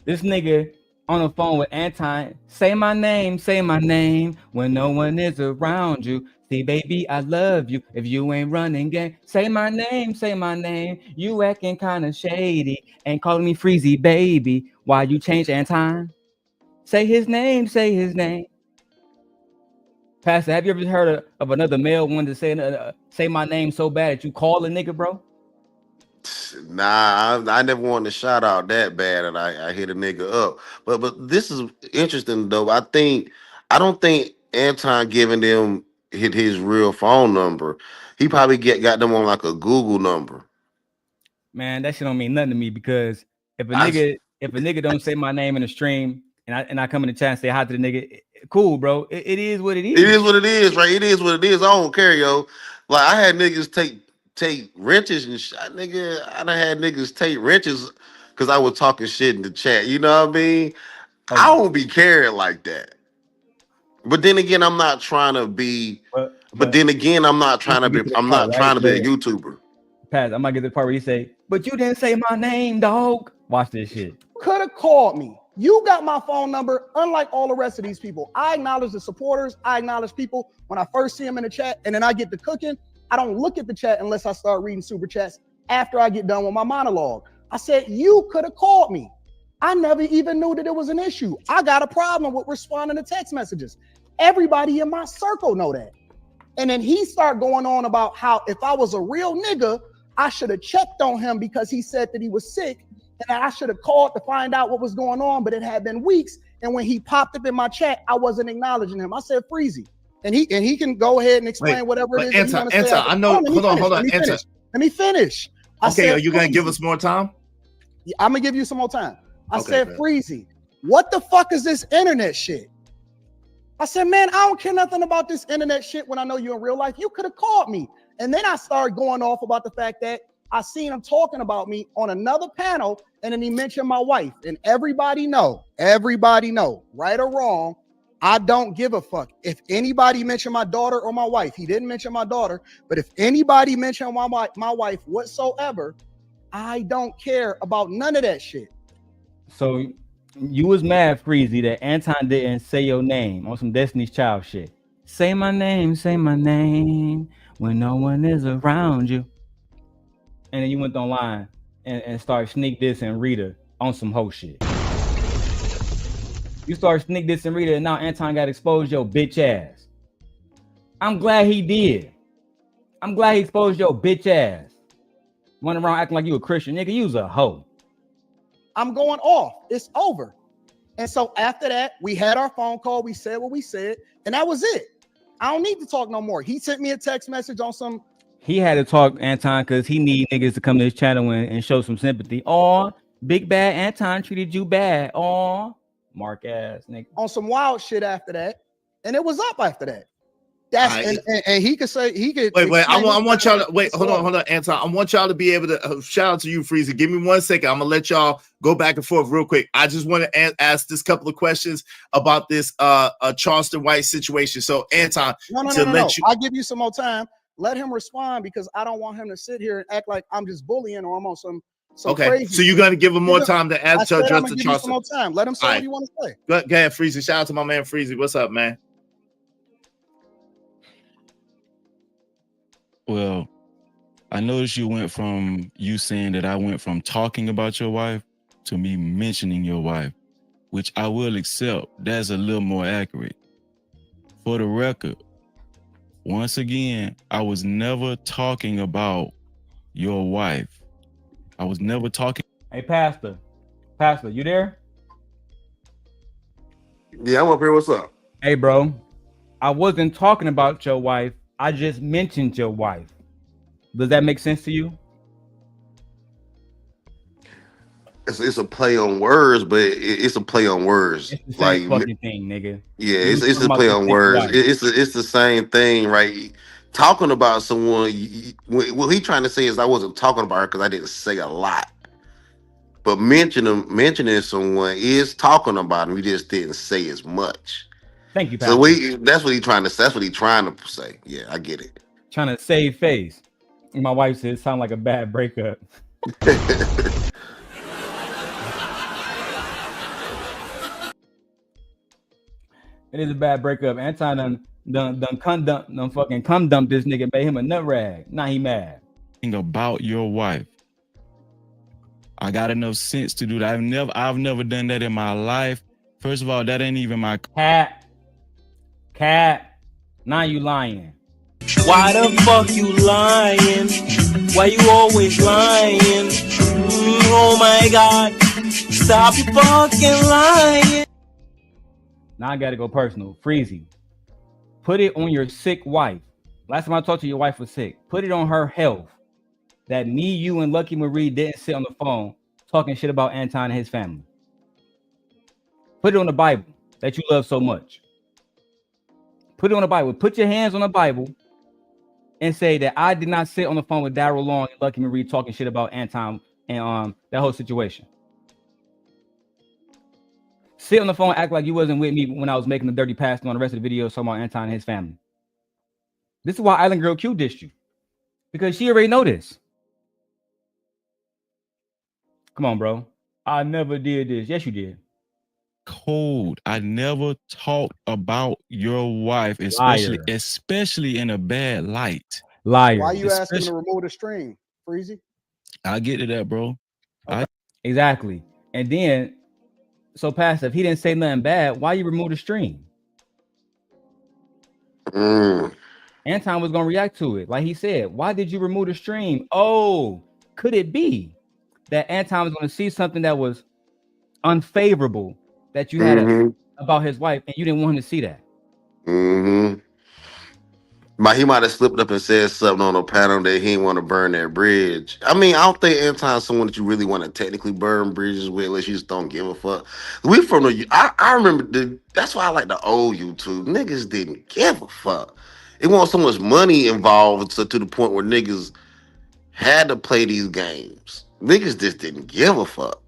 This nigga on the phone with Anton, say my name when no one is around you. See, baby, I love you. If you ain't running game, say my name. You acting kind of shady and calling me Freezy, baby. Why you change Anton? Say his name. Pastor, have you ever heard of another male wanting to say my name so bad that you call a nigga, bro? Nah, I never wanted to shout out that bad, and I hit a nigga up. But this is interesting though. I don't think Anton giving them his real phone number. He probably got them on like a Google number. Man, that shit don't mean nothing to me because if a nigga don't say my name in the stream and I come in the chat and say hi to the nigga, cool, bro. It is what it is. It is what it is, right? It is what it is. I don't care, yo. Like I had niggas take wrenches and shit. Nigga, I done had niggas take wrenches because I was talking shit in the chat. You know what I mean? Oh, I don't be caring like that. But then again, I'm not trying to be. But then again, I'm not trying to be. I'm not trying to be a YouTuber. Paz, I'm gonna get to the part where you say, "But you didn't say my name, dog." Watch this shit. Could have called me. You got my phone number. Unlike all the rest of these people, I acknowledge the supporters. I acknowledge people when I first see them in the chat, and then I get to cooking. I don't look at the chat unless I start reading super chats after I get done with my monologue. I said, you could have called me. I never even knew that it was an issue. I got a problem with responding to text messages. Everybody in my circle know that. And then he started going on about how if I was a real nigga, I should have checked on him because he said that he was sick and I should have called to find out what was going on, but it had been weeks. And when he popped up in my chat, I wasn't acknowledging him. I said, Freezy. And he can go ahead and explain whatever it is. Anton, I know. Hold on, Anton. Let me finish. Okay, are you gonna give us more time? Yeah, I'm gonna give you some more time. I said, Freezy, what the fuck is this internet shit? I said, man, I don't care nothing about this internet shit when I know you in real life. You could have called me. And then I started going off about the fact that I seen him talking about me on another panel, and then he mentioned my wife. And everybody know, right or wrong, I don't give a fuck. If anybody mentioned my daughter or my wife, he didn't mention my daughter, but if anybody mentioned my wife whatsoever, I don't care about none of that shit. So you was mad, Freezy, that Anton didn't say your name on some Destiny's Child shit. Say my name when no one is around you. And then you went online and started sneak dissing Rita on some hoe shit. You started sneak dissing Rita and now Anton got exposed your bitch ass. I'm glad he did. I'm glad he exposed your bitch ass. Running around acting like you a Christian. Nigga, you was a hoe. I'm going off. It's over. And so after that, we had our phone call. We said what we said, and that was it. I don't need to talk no more. He sent me a text message on some He had to talk Anton because he need niggas to come to his channel and show some sympathy. Oh, big bad Anton treated you bad. Oh, mark ass nigga. On some wild shit after that, and it was up after that. That's and he could say he could wait. I want y'all to wait. Hold on, Anton. I want y'all to be able to shout out to you, Freezy. Give me 1 second. I'm gonna let y'all go back and forth real quick. I just want to ask this couple of questions about this Charleston White situation. So Anton, no. I'll give you some more time. Let him respond because I don't want him to sit here and act like I'm just bullying or I'm on some okay. Crazy so you're gonna give him more time to answer Justin Charleston. Some more time. Let him say what he want to say. Go ahead, Freezy. Shout out to my man Freezy. What's up, man? Well, I noticed you went from you saying that I went from talking about your wife to me mentioning your wife, which I will accept. That's a little more accurate. For the record, once again, I was never talking about your wife. I was never talking. Hey, Pastor, you there? Yeah, I'm up here. What's up? Hey, bro. I wasn't talking about your wife. I just mentioned your wife. Does that make sense to you? It's a play on words, but it's a play on words. It's the same fucking thing, nigga. Yeah, it's a play on words. It's the same thing, right? Talking about someone, what he trying to say is I wasn't talking about her because I didn't say a lot. But mentioning someone is talking about him. We just didn't say as much. Thank you, Pastor. So that's what he's trying to say. Yeah, I get it. Trying to save face. And my wife said it sounded like a bad breakup. It is a bad breakup. Anton done fucking cum dump this nigga, made him a nut rag. Now he mad. About your wife. I got enough sense to do that. I've never done that in my life. First of all, that ain't even my cat. Now you lying. Why the fuck you lying? Why you always lying? Oh my God. Stop fucking lying. Now I gotta go personal. Freezy. Put it on your sick wife. Last time I talked to your wife was sick. Put it on her health. That me, you, and Lucky Marie didn't sit on the phone talking shit about Anton and his family. Put it on the Bible that you love so much. Put it on the Bible. Put your hands on the Bible and say that I did not sit on the phone with Darrel Long and Lucky Marie talking shit about Anton and that whole situation. Sit on the phone, act like you wasn't with me when I was making the dirty pass on the rest of the video talking about Anton and his family. This is why Island Girl Q dissed you. Because she already know this. Come on, bro. I never did this. Yes, you did. Cold. I never talked about your wife, especially in a bad light. Liar. Why you asking him to remove the stream, Freezy? I get to that, bro. Okay. Exactly. And then, so Pastor, if he didn't say nothing bad, why you remove the stream? Anton was gonna react to it. Like he said, why did you remove the stream? Oh, could it be that Anton was gonna see something that was unfavorable that you had about his wife and you didn't want him to see that? He might have slipped up and said something on a panel that he didn't want to burn that bridge. I mean, I don't think Anton's someone that you really want to technically burn bridges with unless you just don't give a fuck. We from the I remember that's why I like the old YouTube. Niggas didn't give a fuck. It wasn't so much money involved to the point where niggas had to play these games. Niggas just didn't give a fuck.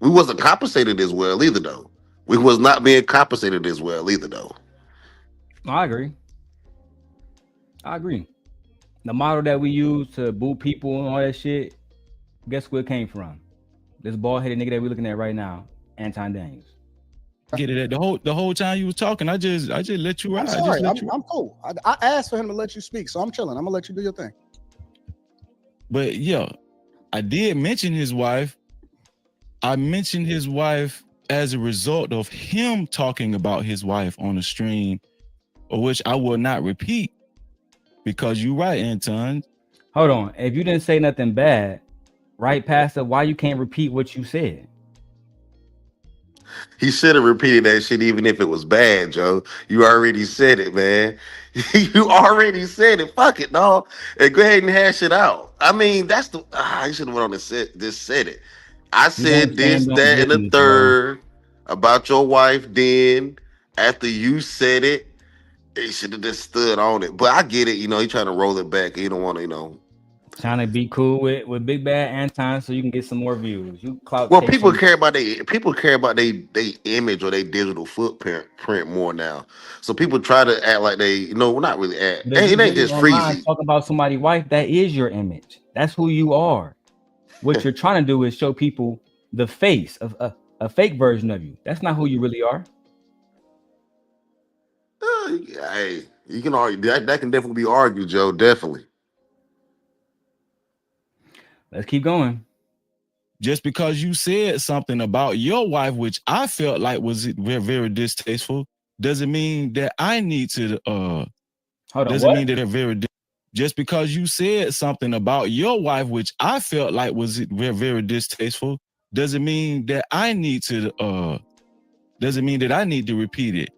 We wasn't compensated as well either though. We was not being compensated as well either though. I agree. The model that we use to boo people and all that shit, guess where it came from? This bald-headed nigga that we're looking at right now, Anton Daniels. Get it. The whole time you was talking, I just let you ride. I'm sorry. I'm cool. I asked for him to let you speak, so I'm chilling. I'm gonna let you do your thing. But yeah, I did mention his wife. I mentioned his wife as a result of him talking about his wife on the stream, which I will not repeat. Because you're right, Anton. Hold on. If you didn't say nothing bad, right, Pastor, why you can't repeat what you said? He should have repeated that shit even if it was bad, Joe. You already said it, man. You already said it. Fuck it, dog. And go ahead and hash it out. I mean, that's the I should have went on and said it. I You don't said this, stand on that, and the business, bro. third about your wife. Then after you said it, he should have just stood on it. But I get it. You know, he trying to roll it back. He don't want to, Trying to be cool with Big Bad Anton so you can get some more views. You clout Well, people chasing. care about they image or they digital footprint print more now. So people try to act like not really act. But if you It ain't really just online Freezy. talking about somebody's wife, that is your image. That's who you are. What you're trying to do is show people the face of a fake version of you. That's not who you really are. Hey, you can argue that can definitely be argued, Joe. Definitely. Let's keep going. Just because you said something about your wife, which I felt like was very, very distasteful, doesn't mean that I need to. Hold on. Doesn't What? mean that they're very. Just because you said something about your wife, which I felt like was very, very distasteful, doesn't mean that I need to. Doesn't mean that I need to repeat it.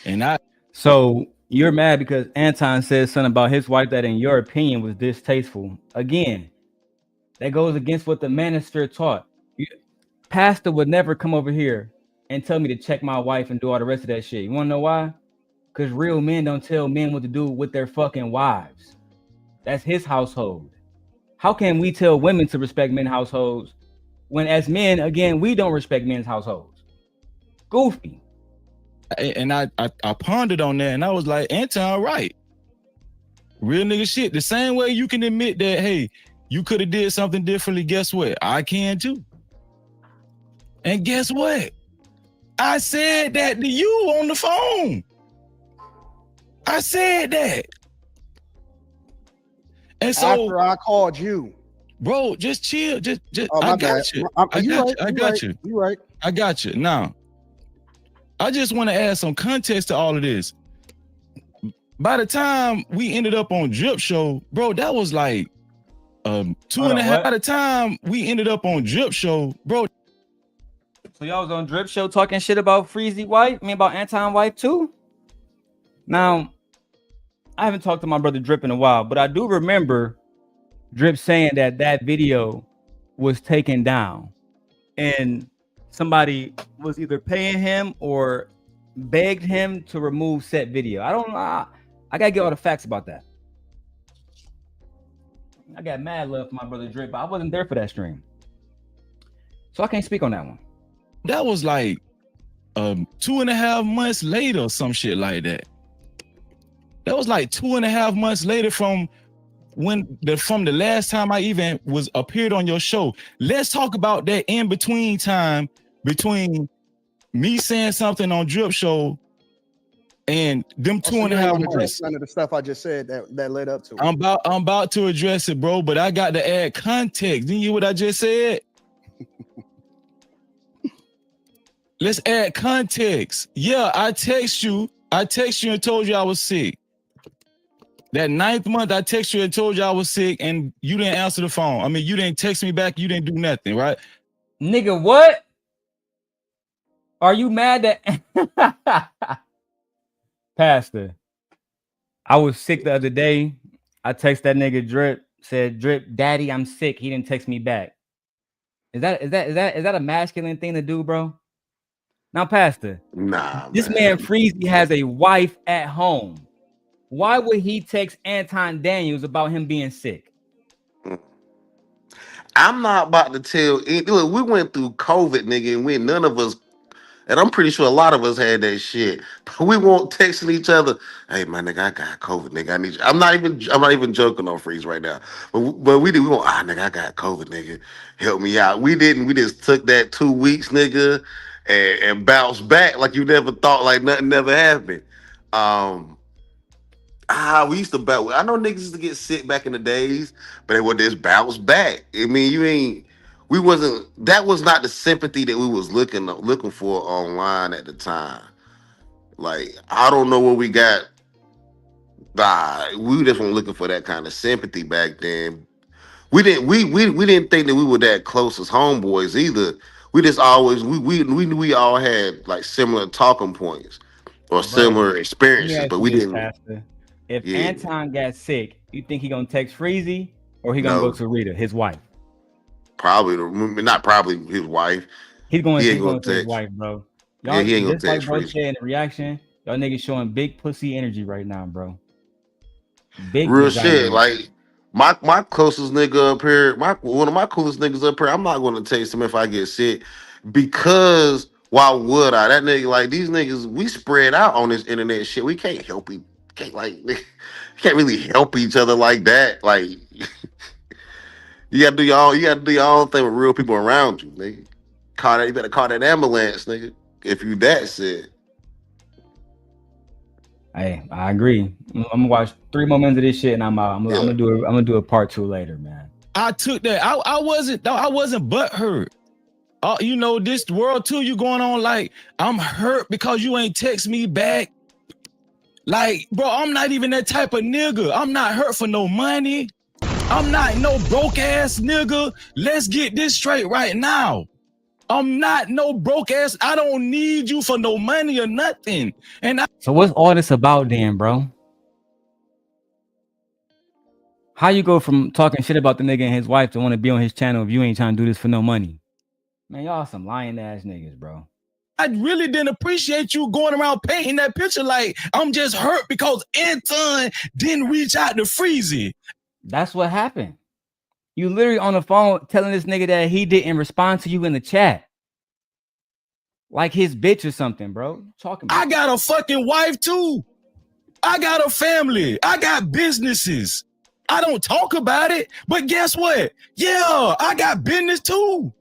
And So you're mad because Anton said something about his wife that, in your opinion, was distasteful. Again, that goes against what the Manosphere taught. Pastor would never come over here and tell me to check my wife and do all the rest of that shit. You want to know why? Because real men don't tell men what to do with their fucking wives. That's his household. How can we tell women to respect men's households when, as men, again, we don't respect men's households? Goofy. And I pondered on that, and I was like, Anton, right? Real nigga shit. The same way you can admit that, hey, you could have did something differently. Guess what? I can too. And guess what? I said that to you on the phone. I said that. And so after I called you, bro, just chill. Just oh, I got you. I got you. You right. I got you. Now, I just want to add some context to all of this. By the time we ended up on Drip Show, bro, that was like 2.5. By the time we ended up on Drip Show, bro. So y'all was on Drip Show talking shit about Freezy wife, about Anton wife too? Now, I haven't talked to my brother Drip in a while, but I do remember Drip saying that video was taken down and somebody was either paying him or begged him to remove said video. I don't know. I gotta get all the facts about that. I got mad love for my brother Drip, but I wasn't there for that stream, so I can't speak on that one. That was like 2.5 months later, some shit like that. That was like 2.5 months later from the last time I even was appeared on your show. Let's talk about that in between time between me saying something on Drip Show and them 2.5 months. None of the stuff I just said that led up to it. I'm about to address it, bro, but I got to add context. Didn't you hear what I just said? Let's add context. Yeah, I text you and told you I was sick. That 9th month, I text you and told you I was sick, and you didn't answer the phone. I mean, you didn't text me back. You didn't do nothing, right? Nigga, what? Are you mad that Pastor? I was sick the other day. I text that nigga Drip, said, Drip, daddy, I'm sick. He didn't text me back. Is that a masculine thing to do, bro? Now, Pastor, this man Freezy has a wife at home. Why would he text Anton Daniels about him being sick? I'm not about to tell. Look, we went through COVID, nigga, and none of us, and I'm pretty sure a lot of us had that shit. But we won't texting each other. Hey, my nigga, I got COVID, nigga. I need you. I'm not even joking on Freeze right now. But we did. We went, nigga, I got COVID, nigga. Help me out. We didn't. We just took that 2 weeks, nigga, and bounced back like you never thought, like nothing never happened. We used to bounce. I know niggas used to get sick back in the days, but they would just bounce back. I mean, that was not the sympathy that we was looking for online at the time. Like, I don't know what we got. We just weren't looking for that kind of sympathy back then. We didn't think that we were that close as homeboys either. we just always we knew we all had like similar talking points or Bro, similar let me experiences, ask but you we this, didn't. Pastor. If Yeah, Anton got sick, you think he gonna text Freezy or he gonna go no, to Rita, his wife? not probably his wife. He's going He ain't he's gonna going to his text. wife, bro. Yeah, Y'all he ain't gonna just like text bro Freezy. said in the reaction, y'all niggas showing big pussy energy right now, bro. Big Real vagina shit. energy. Like my closest nigga up here, one of my coolest niggas up here. I'm not gonna text him if I get sick because why would I? That nigga, like these niggas, we spread out on this internet shit. We can't help can't like can't really help each other like that. Like you gotta do your own thing with real people around you, nigga. You better call that ambulance, nigga. If you that sick. Hey, I agree. I'm gonna watch 3 more minutes of this shit and I'm out. I'm gonna do a part 2 later, man. I took that. I wasn't butthurt. You know, this world too, you going on like I'm hurt because you ain't text me back. Like, bro, I'm not even that type of nigga. I'm not hurt for no money. I'm not no broke ass nigga. Let's get this straight right now. I'm not no broke ass. I don't need you for no money or nothing. So what's all this about then, bro? How you go from talking shit about the nigga and his wife to want to be on his channel if you ain't trying to do this for no money? Man, y'all some lying ass niggas, bro. I really didn't appreciate you going around painting that picture like I'm just hurt because Anton didn't reach out to Freezy. That's what happened. You literally on the phone telling this nigga that he didn't respond to you in the chat. Like his bitch or something, bro. Talking about I got a fucking wife too. I got a family. I got businesses. I don't talk about it, but guess what? Yeah, I got business too.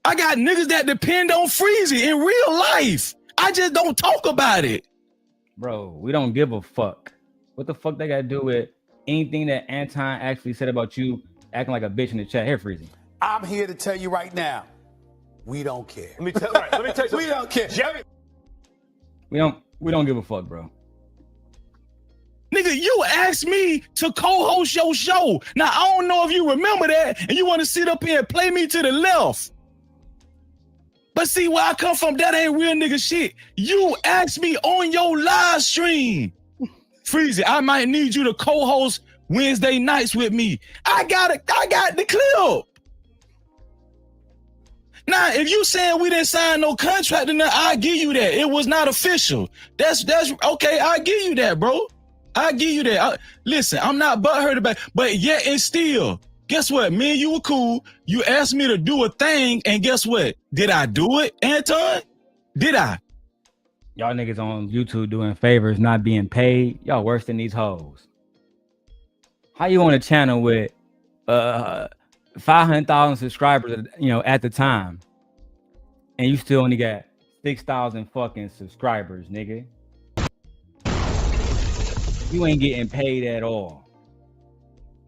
I got niggas that depend on Freezy in real life. I just don't talk about it. Bro, we don't give a fuck. What the fuck they got to do with anything that Anton actually said about you acting like a bitch in the chat? Here, Freezy. I'm here to tell you right now, we don't care. Let me tell you something. We don't care. Jerry. We don't give a fuck, bro. Nigga, you asked me to co-host your show. Now, I don't know if you remember that and you want to sit up here and play me to the left. But see, where I come from, that ain't real nigga shit. You asked me on your live stream. Freezy, I might need you to co-host Wednesday nights with me. I got the clip. Now, if you saying we didn't sign no contract, then I give you that. It was not official. That's okay. I give you that, bro. I give you that. Listen, I'm not butthurt about it, but yet and still, guess what? Me and you were cool. You asked me to do a thing, and guess what? Did I do it, Anton? Did I? Y'all niggas on YouTube doing favors, not being paid. Y'all worse than these hoes. How you on a channel with 500,000 subscribers, at the time, and you still only got 6,000 fucking subscribers, nigga? You ain't getting paid at all.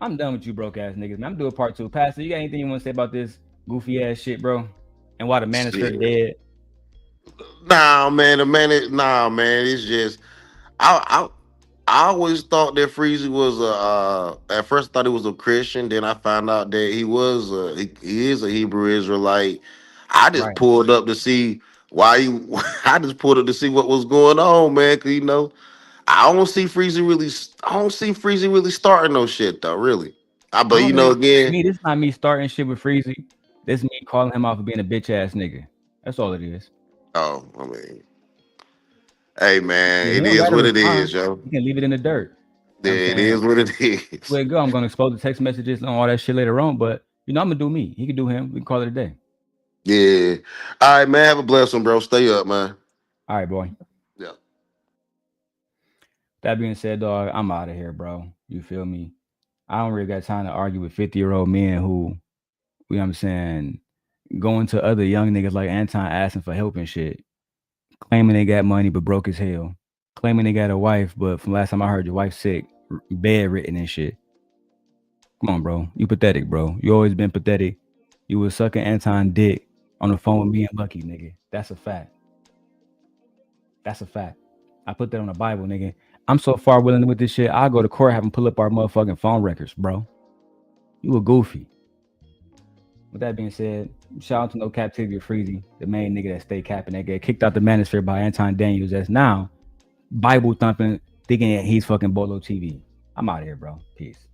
I'm done with you broke ass niggas, man. I'm doing part 2. Pastor, you got anything you want to say about this goofy ass shit, bro? And why the Manosphere dead? Nah, man. It's just I always thought that Freezy was at first I thought he was a Christian. Then I found out that he was he is a Hebrew Israelite. I just pulled up to see I just pulled up to see what was going on, man. Cause I don't see Freezy really starting no shit though, really. But again, this is not me starting shit with Freezy. This is me calling him out for being a bitch ass nigga. That's all it is. Oh, I mean, hey man, it is what it is, yo. You can leave it in the dirt. Yeah, it is what it is. Where it go? I'm gonna expose the text messages and all that shit later on, but I'm gonna do me. He can do him. We can call it a day. Yeah. All right, man. Have a blessing, bro. Stay up, man. All right, boy. Yeah. That being said, dog, I'm out of here, bro. You feel me? I don't really got time to argue with 50-year-old men who, you know what I'm saying, going to other young niggas like Anton asking for help and shit, claiming they got money but broke as hell, claiming they got a wife, but from last time I heard, your wife's sick, bedridden and shit. Come on, bro. You pathetic, bro. You always been pathetic. You was sucking Anton dick on the phone with me and Lucky, nigga. That's a fact. That's a fact. I put that on the Bible, nigga. I'm so far willing with this shit, I'll go to court, have them pull up our motherfucking phone records, bro. You a goofy. With that being said, shout out to No Captivity of Freezy, the main nigga that stay capping, that get kicked out the Manosphere by Anton Daniels, that's now Bible thumping, thinking that he's fucking Bolo TV. I'm out of here, bro. Peace.